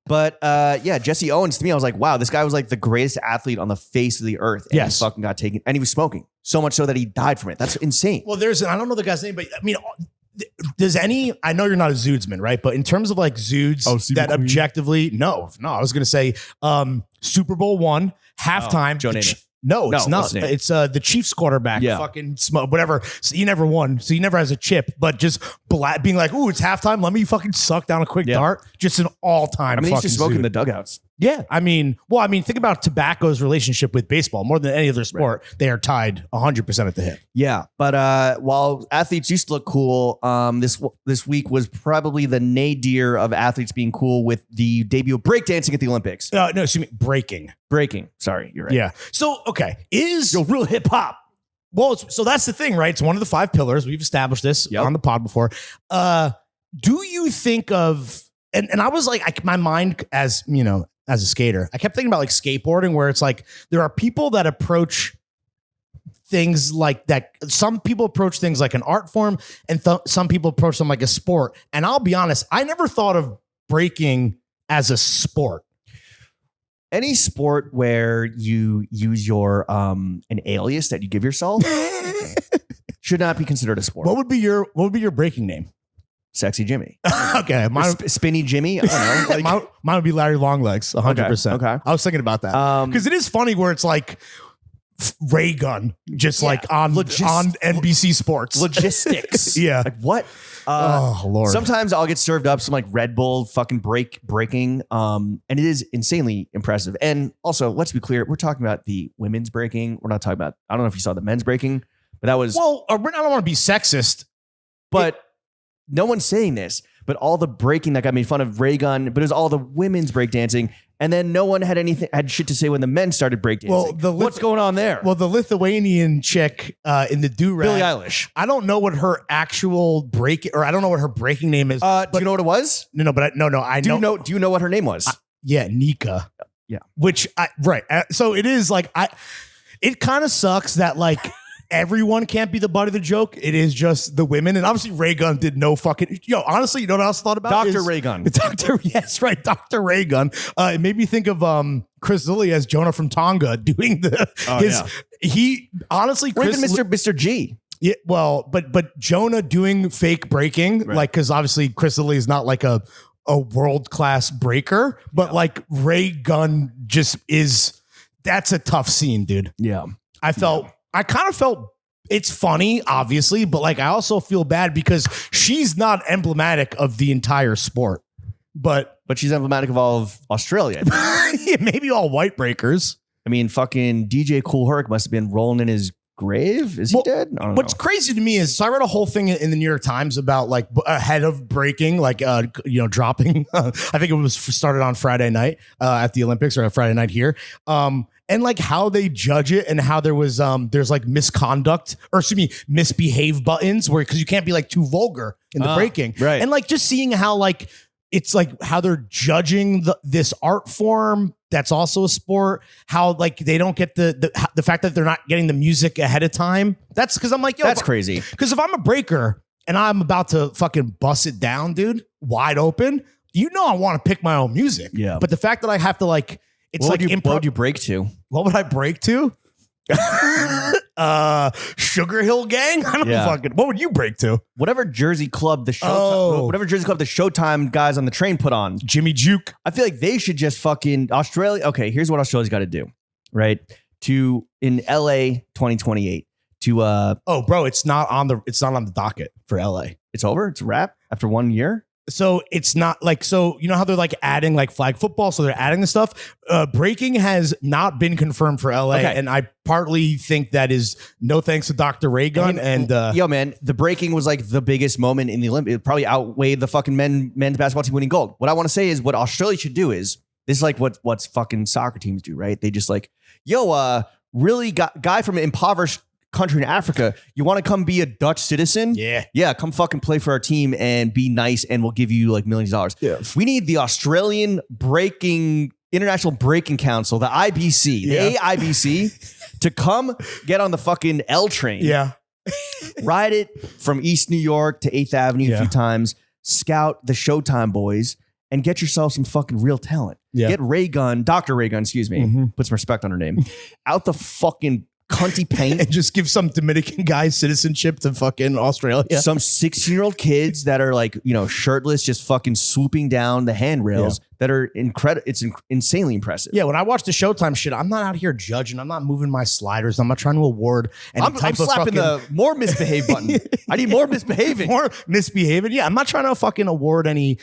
But Jesse Owens, to me, I was like, wow, this guy was like the greatest athlete on the face of the earth. And he fucking got taken. And he was smoking. So much so that he died from it. That's insane. Well, I don't know the guy's name, but I mean, Does any, I know you're not a Zoodsman, right? But in terms of like Zoods that Queen. objectively, no, I was going to say Super Bowl one, halftime. Joe Namath. No, it's not. what's his name? It's the Chiefs quarterback. Yeah. Fucking whatever. So he never won. So he never has a chip. But just being like, ooh, it's halftime. Let me fucking suck down a quick dart. Just an all-time. I mean, they used to smoke Zoot. in the dugouts. Yeah, I mean, think about tobacco's relationship with baseball. More than any other sport, they are tied 100% at the hip. Yeah, but while athletes used to look cool, this week was probably the nadir of athletes being cool with the debut of breakdancing at the Olympics. No, excuse me, breaking. Sorry, you're right. Yeah. So, okay, real hip hop. Well, so that's the thing, right? It's one of the 5 pillars. We've established this on the pod before. Do you think of, and I was like, my mind as, as a skater, I kept thinking about like skateboarding, where it's like there are people that approach things like that. Some people approach things like an art form, and some people approach them like a sport. And I'll be honest, I never thought of breaking as a sport. Any sport where you use your an alias that you give yourself should not be considered a sport. What would be your breaking name? Sexy Jimmy. Okay. Spinny Jimmy. I don't know. Mine would be Larry Longlegs, 100%. Okay. I was thinking about that. Because it is funny where it's like Raygun, just like on NBC Sports. Logistics. Yeah. Like what? Oh, Lord. Sometimes I'll get served up some like Red Bull fucking breaking. And it is insanely impressive. And also, let's be clear, we're talking about the women's breaking. We're not talking about, I don't know if you saw the men's breaking, but that was. Well, I don't want to be sexist, but no one's saying this, but all the breaking that got made fun of Raygun, but it was all the women's breakdancing. And then no one had shit to say when the men started breakdancing. Well, what's going on there? Well, the Lithuanian chick in the do-rag. Billie Eilish. I don't know what her actual I don't know what her breaking name is. Do you know what it was? No, I know. Do you know what her name was? Yeah, Nicka. Yeah. Right. So it is like, it kind of sucks that like, everyone can't be the butt of the joke. It is just the women. And obviously Raygun did no fucking, honestly, you know what else I thought about? Dr. Raygun. Yes, right. Dr. Raygun. It made me think of Chris Lilly as Jonah from Tonga doing he honestly, or even Mr. G. Yeah, well, but Jonah doing fake breaking, right. Like, cause obviously Chris Lilly is not like a world-class breaker, but like Raygun just is, that's a tough scene, dude. Yeah. I kind of felt it's funny, obviously, but like I also feel bad because she's not emblematic of the entire sport. But she's emblematic of all of Australia. Yeah, maybe all white breakers. I mean, fucking DJ Kool Herc must have been rolling in his grave. Is he dead? I don't know. What's crazy to me is, so I read a whole thing in the New York Times about like ahead of breaking, like dropping. I think it was started on Friday night at the Olympics, or Friday night here. And like how they judge it, and how there's like misconduct, or excuse me, misbehave buttons, where because you can't be like too vulgar in the breaking, right? And like just seeing how like it's like how they're judging this art form that's also a sport. How like they don't get the fact that they're not getting the music ahead of time. That's because I'm like, that's crazy. Because if I'm a breaker and I'm about to fucking bust it down, dude, wide open, I want to pick my own music. Yeah. But the fact that I have to like. It's what like what would you break to? What would I break to? Sugar Hill Gang? I don't fucking. What would you break to? Whatever Jersey club the Showtime guys on the train put on. Jimmy Juke. I feel like they should just fucking Australia. Okay, here's what Australia's got to do, right? In LA 2028 to bro, it's not on the docket for LA. It's over. It's a wrap after 1 year. So it's not like, so you know how they're like adding like flag football, so they're adding the stuff. Breaking has not been confirmed for LA, and I partly think that is no thanks to Dr. Raygun. And yo, man, the breaking was like the biggest moment in the Olympics. It probably outweighed the fucking men's basketball team winning gold. What I want to say is, what Australia should do is, this is like what's fucking soccer teams do, right? They just like, really guy from an impoverished country in Africa, you want to come be a Dutch citizen? Yeah, come fucking play for our team and be nice, and we'll give you like millions of dollars. Yeah. We need the Australian International Breaking Council, the IBC, the AIBC, to come get on the fucking L train. Yeah. Ride it from East New York to 8th Avenue a few times, scout the Showtime boys, and get yourself some fucking real talent. Yeah. Get Raygun, Dr. Raygun, excuse me, put some respect on her name, out the fucking cunty paint. And just give some Dominican guy citizenship to fucking Australia. Some 16-year-old kids that are like, shirtless, just fucking swooping down the handrails that are incredible. It's insanely impressive. Yeah, when I watch the Showtime shit, I'm not out here judging. I'm not moving my sliders. I'm not trying to award any I'm type of slapping fucking... the more misbehave button. I need more misbehaving. More misbehaving. Yeah, I'm not trying to fucking award any,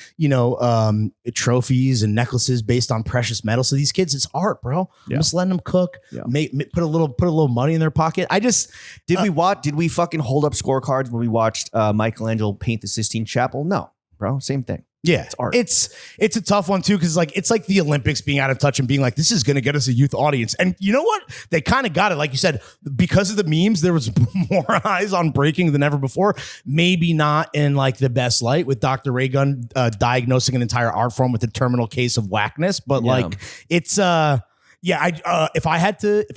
trophies and necklaces based on precious metals. So these kids, it's art, bro. I'm just letting them cook, put a little money in their pocket. I just... Did we fucking hold up scorecards when we watched Michelangelo paint the Sistine Chapel? No, bro. Same thing. Yeah, it's art. It's a tough one too, because it's like the Olympics being out of touch and being like, this is going to get us a youth audience. And you know what? They kind of got it. Like you said, because of the memes, there was more eyes on breaking than ever before. Maybe not in like the best light with Dr. Raygun diagnosing an entire art form with a terminal case of whackness. But it's if I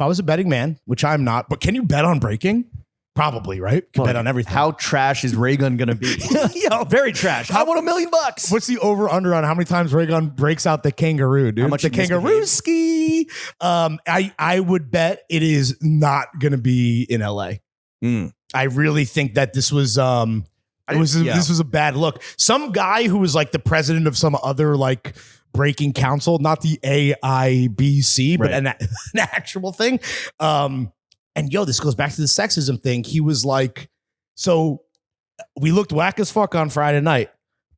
was a betting man, which I'm not, but can you bet on breaking? Probably, right? Can bet on everything. How trash is Raygun gonna be? Very trash. I want $1 million. What's the over under on how many times Raygun breaks out the kangaroo, dude? How much the kangaroo ski? I would bet it is not gonna be in LA. I really think that this was this was a bad look. Some guy who was like the president of some other like breaking council, not the AIBC, but an actual thing. And this goes back to the sexism thing. He was like, so we looked whack as fuck on Friday night.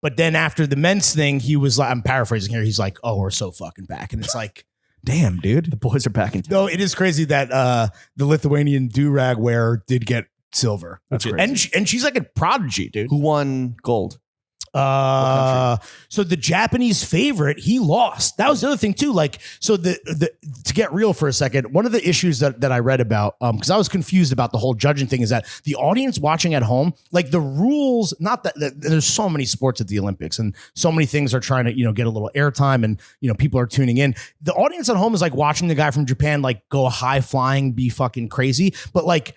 But then after the men's thing, he was like, I'm paraphrasing here. He's like, oh, we're so fucking back. And it's like, damn, dude. The boys are back in town. No, it is crazy that the Lithuanian do-rag wearer did get silver. That's crazy. And she's like a prodigy, dude. Who won gold? So the Japanese favorite, he lost. That was the other thing too. Like, so the to get real for a second, one of the issues that I read about, because I was confused about the whole judging thing, is that the audience watching at home, like the rules, not that there's so many sports at the Olympics and so many things are trying to, get a little airtime and, people are tuning in. The audience at home is like watching the guy from Japan, like go high flying, be fucking crazy. But like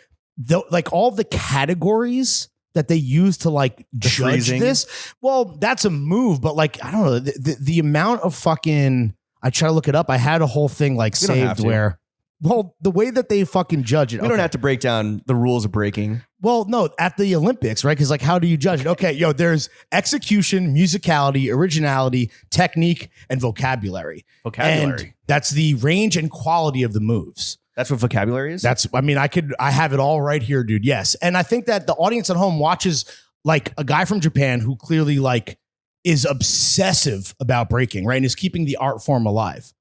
all the categories that they use to like judge freezing. This. Well, that's a move, but like, I don't know, the amount of fucking, I try to look it up. I had a whole thing like saved where, well, the way that they fucking judge it. We don't have to break down the rules of breaking. Well, no, at the Olympics, right? Because like, how do you judge it? Okay, there's execution, musicality, originality, technique, and vocabulary. And that's the range and quality of the moves. That's what vocabulary is? I have it all right here, dude. Yes. And I think that the audience at home watches like a guy from Japan who clearly like is obsessive about breaking, right? And is keeping the art form alive.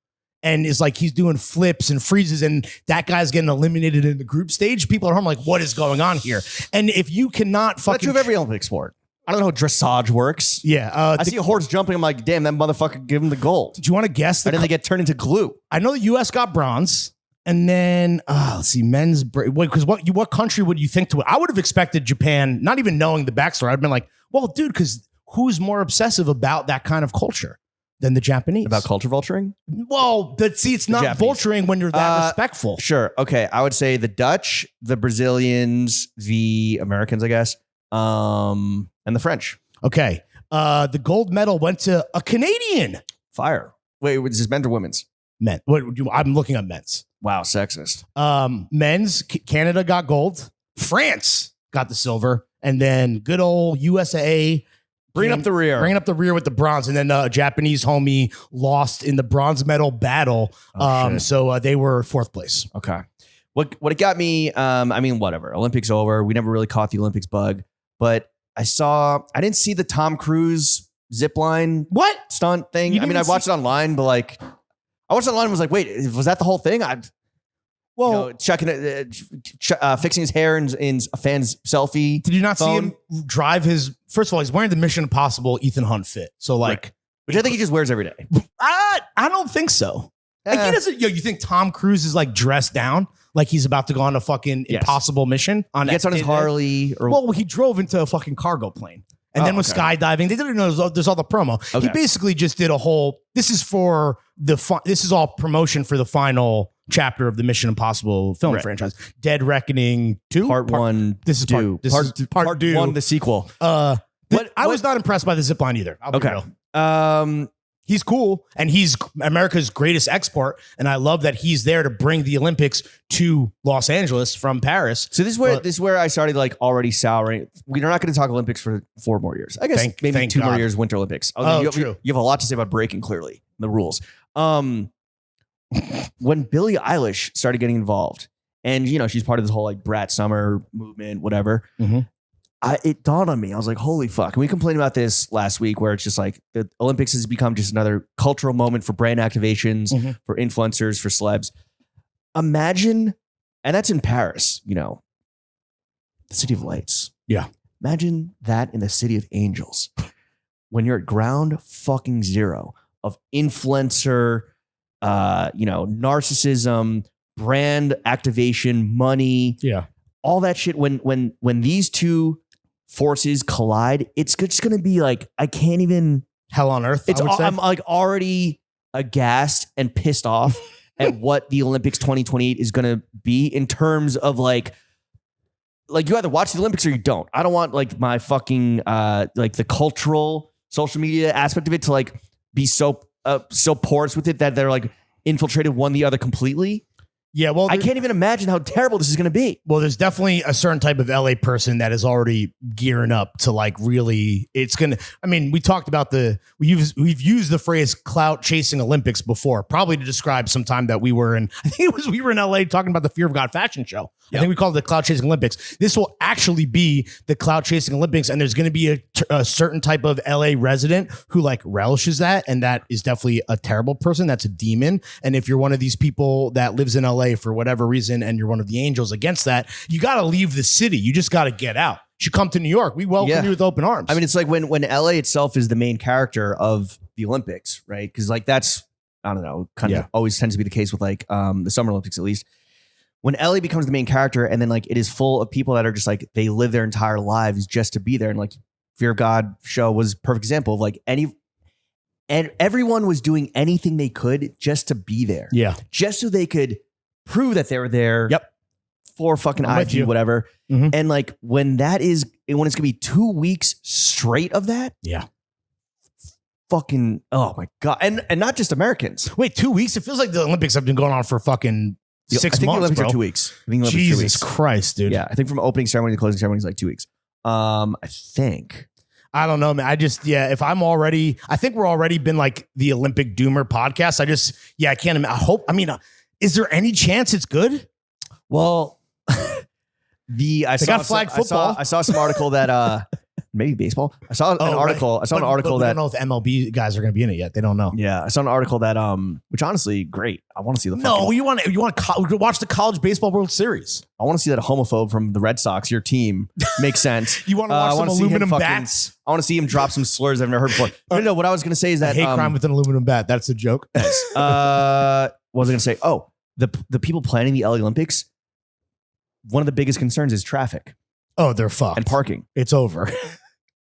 And is like, he's doing flips and freezes and that guy's getting eliminated in the group stage. People at home are like, what is going on here? And if you cannot fucking... That's true of every Olympic sport. I don't know how dressage works. Yeah. I see a horse jumping. I'm like, damn, that motherfucker give him the gold. Do you want to guess? And then they get turned into glue. I know the U.S. got bronze. And then, let's see, men's break. Because what country would you think to it? I would have expected Japan, not even knowing the backstory. I'd been like, well, dude, because who's more obsessive about that kind of culture than the Japanese? About culture vulturing? Well, it's not Japanese. Vulturing when you're that respectful. Sure. Okay. I would say the Dutch, the Brazilians, the Americans, I guess, and the French. Okay. The gold medal went to a Canadian. Fire. Wait, is this men's or women's? Men. I'm looking at men's. Wow, sexist. Men's, Canada got gold. France got the silver. And then good old USA bringing up the rear with the bronze. And then Japanese homie lost in the bronze medal battle. So they were fourth place. Okay. What it got me, whatever. Olympics over. We never really caught the Olympics bug. But I didn't see the Tom Cruise zipline stunt thing. I watched it online, but like... I watched it online and was like, wait, was that the whole thing? Checking it, fixing his hair in a fan's selfie. Did you not see him drive his... First of all, he's wearing the Mission Impossible Ethan Hunt fit. So like... Right. Which I think he just wears every day. I don't think so. Like he doesn't... you think Tom Cruise is like dressed down? Like he's about to go on a fucking impossible mission? He gets on his Harley. Well, he drove into a fucking cargo plane. And then with skydiving, they didn't know there's all the promo. Okay. He basically just did a whole... This is for this is all promotion for the final chapter of the Mission Impossible film franchise. Dead Reckoning 2? Part 1. This is part 2. 1, the sequel. I was not impressed by the zipline either. I'll be real. He's cool, and he's America's greatest export. And I love that he's there to bring the Olympics to Los Angeles from Paris. So this is where I started like already souring. We're not going to talk Olympics for 4 more years. I guess maybe 2 more years Winter Olympics. True. You have a lot to say about breaking, clearly, the rules. When Billie Eilish started getting involved, and she's part of this whole like Brat Summer movement, whatever. Mm-hmm. It dawned on me. I was like, holy fuck. And we complained about this last week where it's just like the Olympics has become just another cultural moment for brand activations, for influencers, for celebs. Imagine, and that's in Paris, the city of lights. Yeah. Imagine that in the city of angels when you're at ground fucking zero of influencer, narcissism, brand activation, money. Yeah. All that shit. When these two forces collide, it's just going to be like, I can't even. Hell on earth. I'm like already aghast and pissed off at what the Olympics 2028 is going to be in terms of like you either watch the Olympics or you don't. I don't want like my fucking like the cultural social media aspect of it to like be so porous with it that they're like infiltrated one the other completely. Yeah, well, I can't even imagine how terrible this is going to be. Well, there's definitely a certain type of LA person that is already gearing up to like really. It's gonna. I mean, we talked about we've used the phrase "clout chasing Olympics" before, probably to describe some time that we were in. I think we were in LA talking about the Fear of God fashion show. Yep. I think we called it the clout chasing Olympics. This will actually be the clout chasing Olympics, and there's going to be a certain type of LA resident who like relishes that, and that is definitely a terrible person. That's a demon. And if you're one of these people that lives in LA for whatever reason, and you're one of the angels against that, you got to leave the city. You just got to get out. You should come to New York. We welcome you with open arms. I mean, it's like when LA itself is the main character of the Olympics, right? Because like that's, I don't know, kind of always tends to be the case with like the Summer Olympics, at least. When LA becomes the main character and then like it is full of people that are just like, they live their entire lives just to be there. And like Fear of God show was a perfect example of like and everyone was doing anything they could just to be there. Yeah. Just so they could prove that they were there. Yep. For fucking IG, whatever. Mm-hmm. And like when it's gonna be 2 weeks straight of that. Yeah. Fucking, oh my God. And not just Americans. Wait, 2 weeks? It feels like the Olympics have been going on for fucking 6 months. I think the Olympics bro. are 2 weeks. I think Jesus Christ, dude. Yeah. I think from opening ceremony to closing ceremony is like 2 weeks. I think. I don't know, man. If I'm already, I think we're already been like the Olympic Doomer podcast. I can't, is there any chance it's good? Well, they got flag football. I saw some article that maybe baseball. I saw an article. Right. I saw an article that I don't know if MLB guys are going to be in it yet. They don't know. Yeah, I saw an article that which honestly, great. I want to see the. No, you want to watch the College Baseball World Series. I want to see that homophobe from the Red Sox, your team, makes sense. You want to watch some aluminum bats? I want to see him drop some slurs I've never heard before. No, what I was going to say is that I hate crime with an aluminum bat. That's a joke. What was I going to say? Oh, the people planning the LA Olympics. One of the biggest concerns is traffic. Oh, they're fucked. And parking. It's over.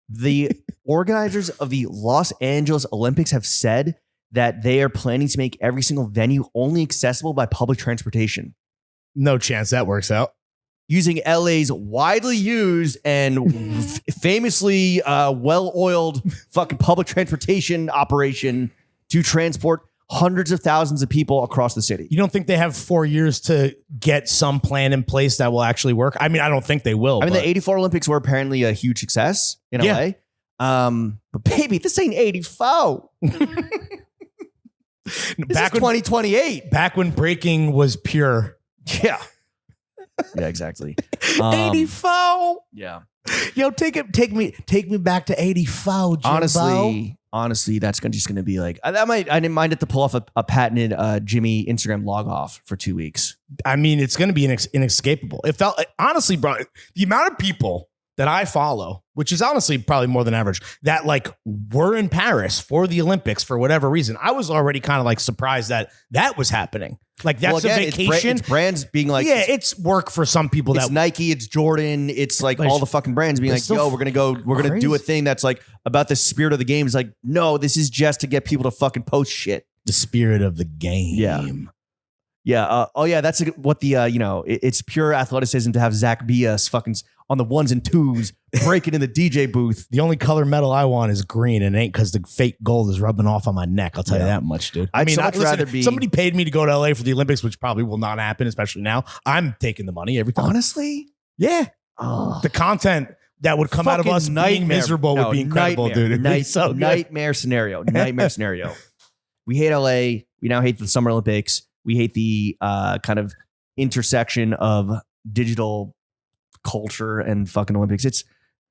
The organizers of the Los Angeles Olympics have said that they are planning to make every single venue only accessible by public transportation. No chance that works out. Using LA's widely used and famously well-oiled fucking public transportation operation to transport hundreds of thousands of people across the city. You don't think they have 4 years to get some plan in place that will actually work? I mean, I don't think they will. I mean, the 84 Olympics were apparently a huge success in LA. But baby, this ain't 84. This is 2028. Back when breaking was pure. Yeah. Yeah, exactly. 84. Yeah. Yo, take me back to 84, Jimbo. Honestly, that's just going to be like, I didn't mind it to pull off a patented Jimmy Instagram log off for 2 weeks. I mean, it's going to be inescapable. It felt, honestly, bro, the amount of people that I follow, which is honestly probably more than average, that like were in Paris for the Olympics for whatever reason. I was already kind of like surprised that was happening. Like that's a vacation. It's brands being like, yeah, it's work for some people. It's Nike, it's Jordan, it's like all the fucking brands being like, yo, we're gonna do a thing that's like about the spirit of the game. It's like, no, this is just to get people to fucking post shit. The spirit of the game. Yeah. Yeah. That's what the, it's pure athleticism to have Zach Bias fucking on the ones and twos, breaking in the DJ booth. The only color medal I want is green, and it ain't because the fake gold is rubbing off on my neck. I'll tell you that much, dude. I'd so much rather be. Somebody paid me to go to LA for the Olympics, which probably will not happen, especially now. I'm taking the money every time. Honestly, yeah. The content that would come out of us being miserable would be incredible, dude. It'd be so good. Nightmare scenario. Nightmare scenario. We hate LA. We now hate the Summer Olympics. We hate the kind of intersection of digital culture and fucking Olympics. It's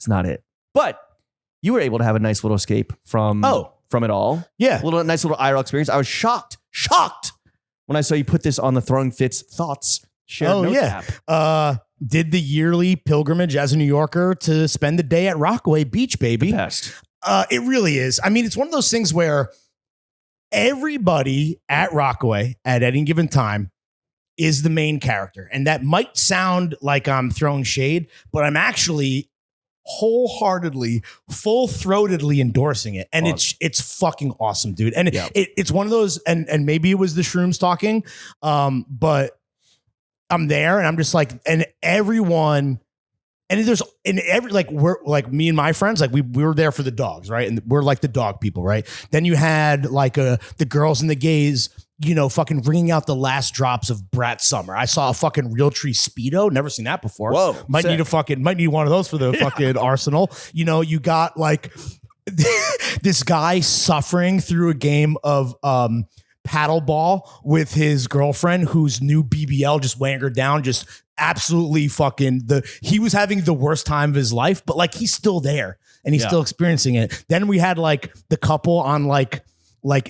not it. But you were able to have a nice little escape from it all. Yeah. Nice little IRL experience. I was shocked when I saw you put this on the Throwing Fits Thoughts shared notes app. Did the yearly pilgrimage as a New Yorker to spend the day at Rockaway Beach, baby. The best. It really is. I mean, it's one of those things where everybody at Rockaway at any given time is the main character. And that might sound like I'm throwing shade, but I'm actually wholeheartly, full-throatedly endorsing it. And it's fucking awesome, dude. And it's one of those, and maybe it was the shrooms talking, but I'm there and I'm just like, and everyone, and there's we're like me and my friends, like we were there for the dogs, right? And we're like the dog people, right? Then you had like the girls and the gays, you know, fucking wringing out the last drops of Brat Summer. I saw a fucking Realtree Speedo. Never seen that before. Whoa. Might need one of those for the fucking arsenal. You know, you got like this guy suffering through a game of paddleball with his girlfriend whose new BBL just weighing her down, just absolutely fucking he was having the worst time of his life, but like he's still there and he's still experiencing it. Then we had like the couple on like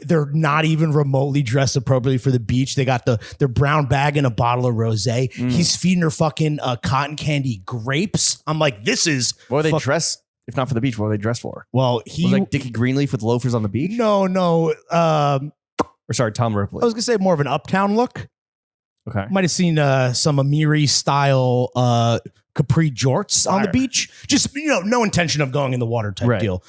they're not even remotely dressed appropriately for the beach. They got their brown bag and a bottle of rosé. He's feeding her fucking cotton candy grapes. I'm like, this is what are they dressed? If not for the beach, what were they dressed for? Well, he was like Dickie Greenleaf with loafers on the beach. No. Or sorry, Tom Ripley. I was gonna say more of an uptown look. Okay. Might have seen some Amiri style capri jorts on the beach. Just, you know, no intention of going in the water type deal.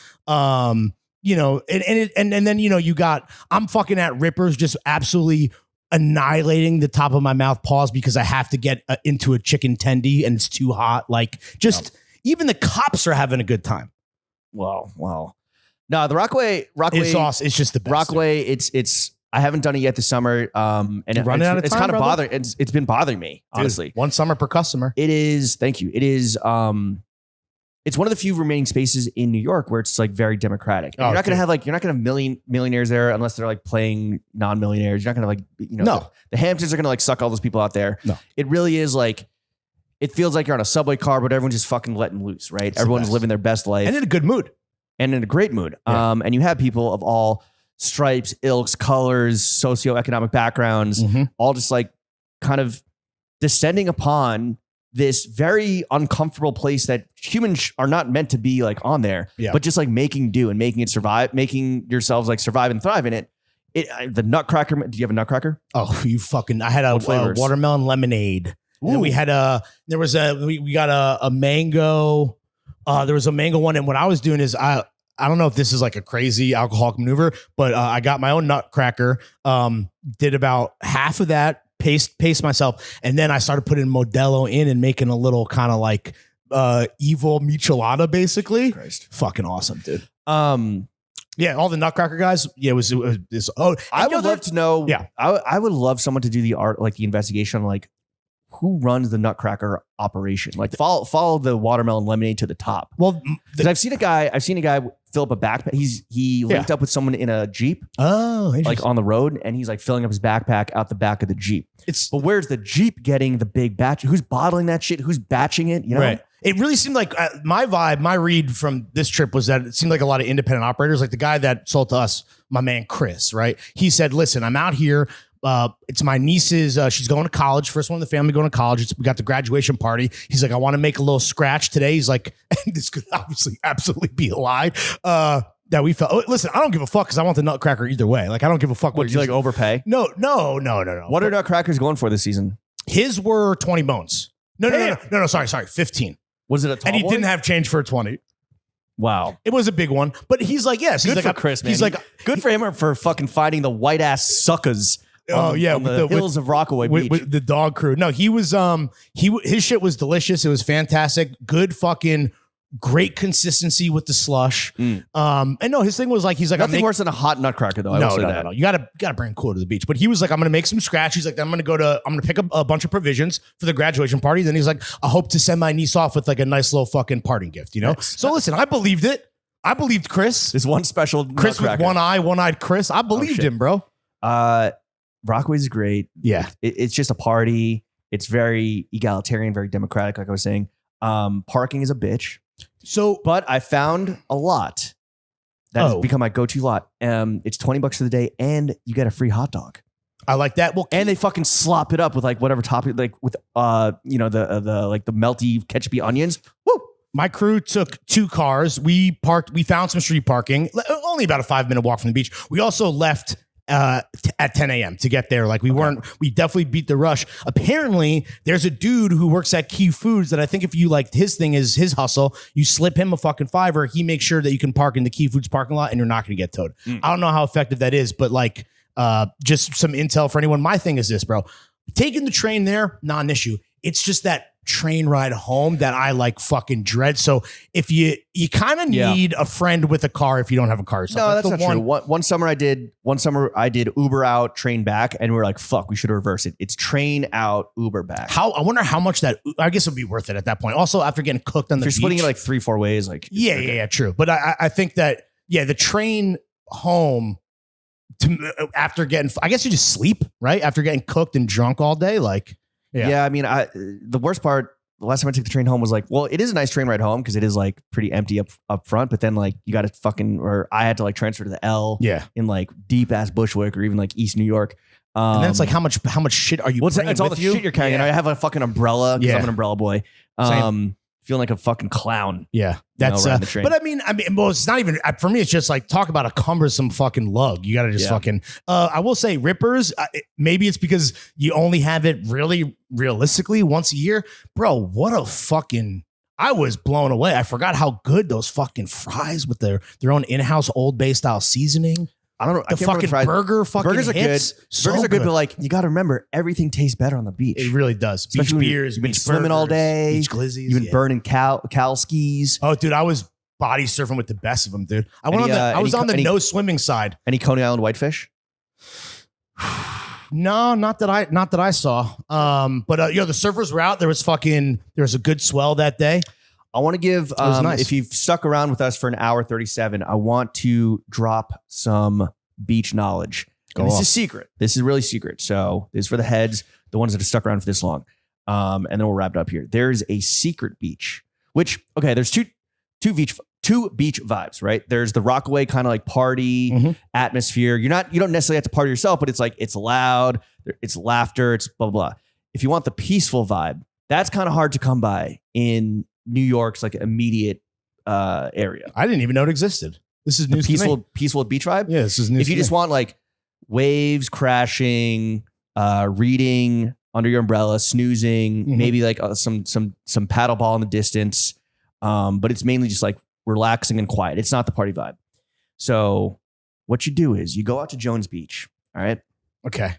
You know, and then, you know, you got, I'm fucking at Rippers, just absolutely annihilating the top of my mouth pause because I have to get into a chicken tendy and it's too hot. Like just even the cops are having a good time. Wow. No, the Rockaway it's awesome. It's just the best. Rockaway. It's I haven't done it yet this summer. And it's kind of bothering. It's been bothering me, honestly. Dude, one summer per customer. It is. Thank you. It is. It's one of the few remaining spaces in New York where it's like very democratic. You're not going to have millionaires there unless they're like playing non-millionaires. You're not going to the Hamptons are going to like suck all those people out there. No, it really is like, it feels like you're on a subway car, but everyone's just fucking letting loose, right? Everyone's living their best life. And in a good mood. And in a great mood. Yeah. And you have people of all stripes, ilks, colors, socioeconomic backgrounds, all just like kind of descending upon this very uncomfortable place that humans are not meant to be like on there, but just like making do and making it survive, making yourselves like survive and thrive in it. The Nutcracker. Do you have a Nutcracker? Oh, you fucking! I had a watermelon lemonade. And we had we got a mango. There was a mango one, and what I was doing is I don't know if this is like a crazy alcoholic maneuver, but I got my own Nutcracker. Did about half of that. Pace myself, and then I started putting Modelo in and making a little kind of like evil michelada, basically. Christ. Fucking awesome, dude. Yeah, all the Nutcracker guys. Yeah, it was I would love to know. Yeah, I would love someone to do the art, like the investigation on like who runs the Nutcracker operation. Like follow the watermelon lemonade to the top. Well, because I've seen a guy fill up a backpack. He linked up with someone in a Jeep. Oh, like on the road, and he's like filling up his backpack out the back of the Jeep. But where's the Jeep getting the big batch? Who's bottling that shit? Who's batching it? You know, right. It really seemed like my read from this trip was that it seemed like a lot of independent operators, like the guy that sold to us, my man Chris, right? He said, listen, I'm out here. It's my niece's, she's going to college. First one in the family going to college. We got the graduation party. He's like, I want to make a little scratch today. He's like, and this could obviously absolutely be a lie. That we felt. Listen, I don't give a fuck because I want the Nutcracker either way. Like, I don't give a fuck. What did you like overpay? No. What are Nutcrackers going for this season? His were 20 bones. No. Sorry. 15. Was it a tall And he boy? didn't have change for a 20. Wow. It was a big one. But he's like, yes. Good he's for like, Chris, man. He's like, good for him for fucking finding the white ass suckers Oh yeah, on the hills of Rockaway Beach. With the dog crew. No, he was his shit was delicious. It was fantastic. Good fucking great consistency with the slush. And no, his thing was like, he's like, nothing worse than a hot nutcracker though. I will say that. No. You gotta bring cool to the beach. But he was like, I'm gonna make some scratch. He's like, I'm gonna pick up a bunch of provisions for the graduation party. Then he's like, I hope to send my niece off with like a nice little fucking parting gift, you know? Nice. So listen, I believed it. I believed Chris. There's one special Chris nutcracker. with one-eyed Chris. I believed him, bro. Rockaway's great. Yeah. It's just a party. It's very egalitarian, very democratic, like I was saying. Parking is a bitch. But I found a lot that has become my go-to lot. It's $20 for the day, and you get a free hot dog. I like that. Well, and they fucking slop it up with like whatever topping, like with the melty ketchupy onions. Woo! My crew took 2 cars. We found some street parking, only about a 5-minute walk from the beach. We also left at 10 a.m. to get there. Like we definitely beat the rush. Apparently there's a dude who works at Key Foods that I think if you like, his thing is his hustle, you slip him a fucking $5, he makes sure that you can park in the Key Foods parking lot and you're not going to get towed. I don't know how effective that is, but like, just some intel for anyone. My thing is this, bro, taking the train there, not an issue. It's just that train ride home that I like fucking dread. So if you kind of need a friend with a car if you don't have a car yourself. No, that's not true. One summer I did Uber out, train back, and we were like, fuck, we should reverse it. It's train out, Uber back. I wonder how much that, I guess it'd be worth it at that point. Also, after getting cooked on the beach. You're splitting it like 3-4 ways. Like yeah, true. But I think that, the train home after getting, I guess you just sleep, right? After getting cooked and drunk all day, like. Yeah, I mean, the worst part, the last time I took the train home was like, well, it is a nice train ride home because it is like pretty empty up front, but then like you got to I had to like transfer to the L in like deep ass Bushwick or even like East New York. And then it's like, how much shit are you bringing it's all the shit you're carrying. And I have a fucking umbrella because I'm an umbrella boy. Feeling like a fucking clown. Yeah. That's, but I mean, well, it's not even, for me, it's just like, talk about a cumbersome fucking lug. You got to just fucking, I will say rippers, maybe it's because you only have it really realistically once a year. Bro, what a fucking, I was blown away. I forgot how good those fucking fries with their own in-house Old Bay style seasoning. I don't know. The fucking burger fucking burgers are hits. good. Burgers are good, but like you got to remember, everything tastes better on the beach. It really does. Especially beach beers, you've been swimming all day. Beach glizzies. You've been burning cal skis. Oh, dude, I was body surfing with the best of them, dude. I was on the no swimming side. Any Coney Island whitefish? No, not that I saw. But the surfers were out. There was a good swell that day. I want to give, nice. If you've stuck around with us for an hour 37, I want to drop some beach knowledge. This is secret. This is really secret. So this is for the heads, the ones that have stuck around for this long. And then we'll wrap it up here. There's a secret beach, which, there's two beach vibes, right? There's the Rockaway kind of like party atmosphere. You don't necessarily have to party yourself, but it's like, it's loud, it's laughter, it's blah, blah, blah. If you want the peaceful vibe, that's kind of hard to come by in New York's like immediate area. I didn't even know it existed. This is news to me. Peaceful beach vibe. Yeah, this is news. If you just want like waves crashing, reading under your umbrella, snoozing, maybe like some paddleball in the distance, but it's mainly just like relaxing and quiet. It's not the party vibe. So what you do is you go out to Jones Beach. All right. Okay.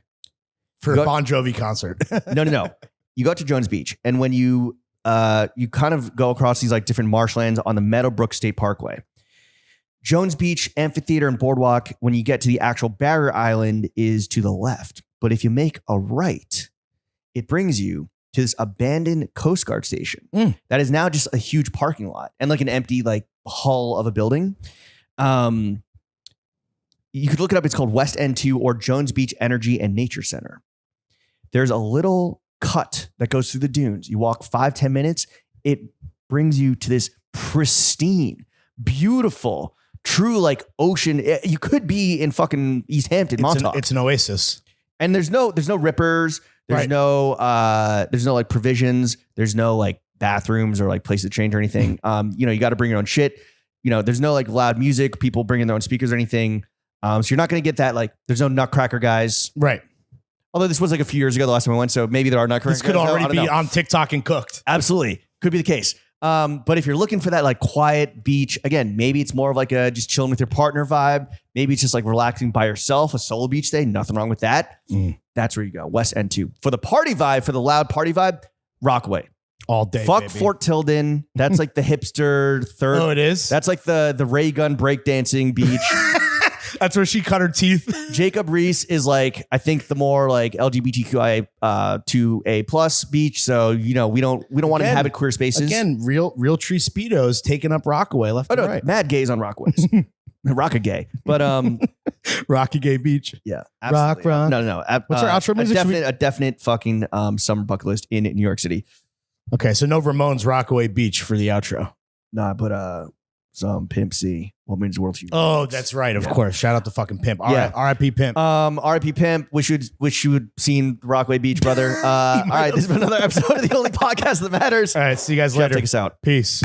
For a Bon Jovi concert. No. You go out to Jones Beach, and when you kind of go across these like different marshlands on the Meadowbrook State Parkway. Jones Beach Amphitheater and Boardwalk, when you get to the actual barrier island, is to the left. But if you make a right, it brings you to this abandoned Coast Guard station that is now just a huge parking lot and like an empty like hull of a building. You could look it up. It's called West End 2 or Jones Beach Energy and Nature Center. There's a little cut that goes through the dunes. You walk 5-10 minutes. It brings you to this pristine, beautiful, true like ocean. You could be in fucking East Hampton, Montauk. It's an oasis. And there's no rippers. There's no like provisions. There's no like bathrooms or like places to change or anything. You got to bring your own shit. There's no like loud music, people bringing their own speakers or anything. So you're not going to get that. Like there's no nutcracker guys. Right. Although this was like a few years ago, the last time I went. So maybe there are nutcracker guys. This could already be on TikTok and cooked. Absolutely. Could be the case. But if you're looking for that like quiet beach, again, maybe it's more of like a just chilling with your partner vibe. Maybe it's just like relaxing by yourself, a solo beach day. Nothing wrong with that. That's where you go. West End 2. For the party vibe, for the loud party vibe, Rockaway. All day. Fuck baby. Fort Tilden. That's like the hipster third. Oh, it is? That's like the Raygun breakdancing beach. That's where she cut her teeth. Jacob Reese is like, I think the more like LGBTQI to a plus beach. So, you know, we don't want to inhabit queer spaces. Again, real tree Speedos taking up Rockaway left and right. Mad gays on Rockaways. Rocka gay. But Rockaway Beach. yeah. Rock. No. What's our outro music? A definite fucking summer bucket list in New York City. Okay, so no Ramones Rockaway Beach for the outro. Nah, but some Pimp C. What means the world to you? Oh, that's right. Of course. Shout out to fucking Pimp. Yeah. R.I.P. Pimp. R.I.P. Pimp. Wish you had seen Rockaway Beach, brother. All right, this has been another episode of the only podcast that matters. All right, see you guys Jeff, later. take us out. Peace.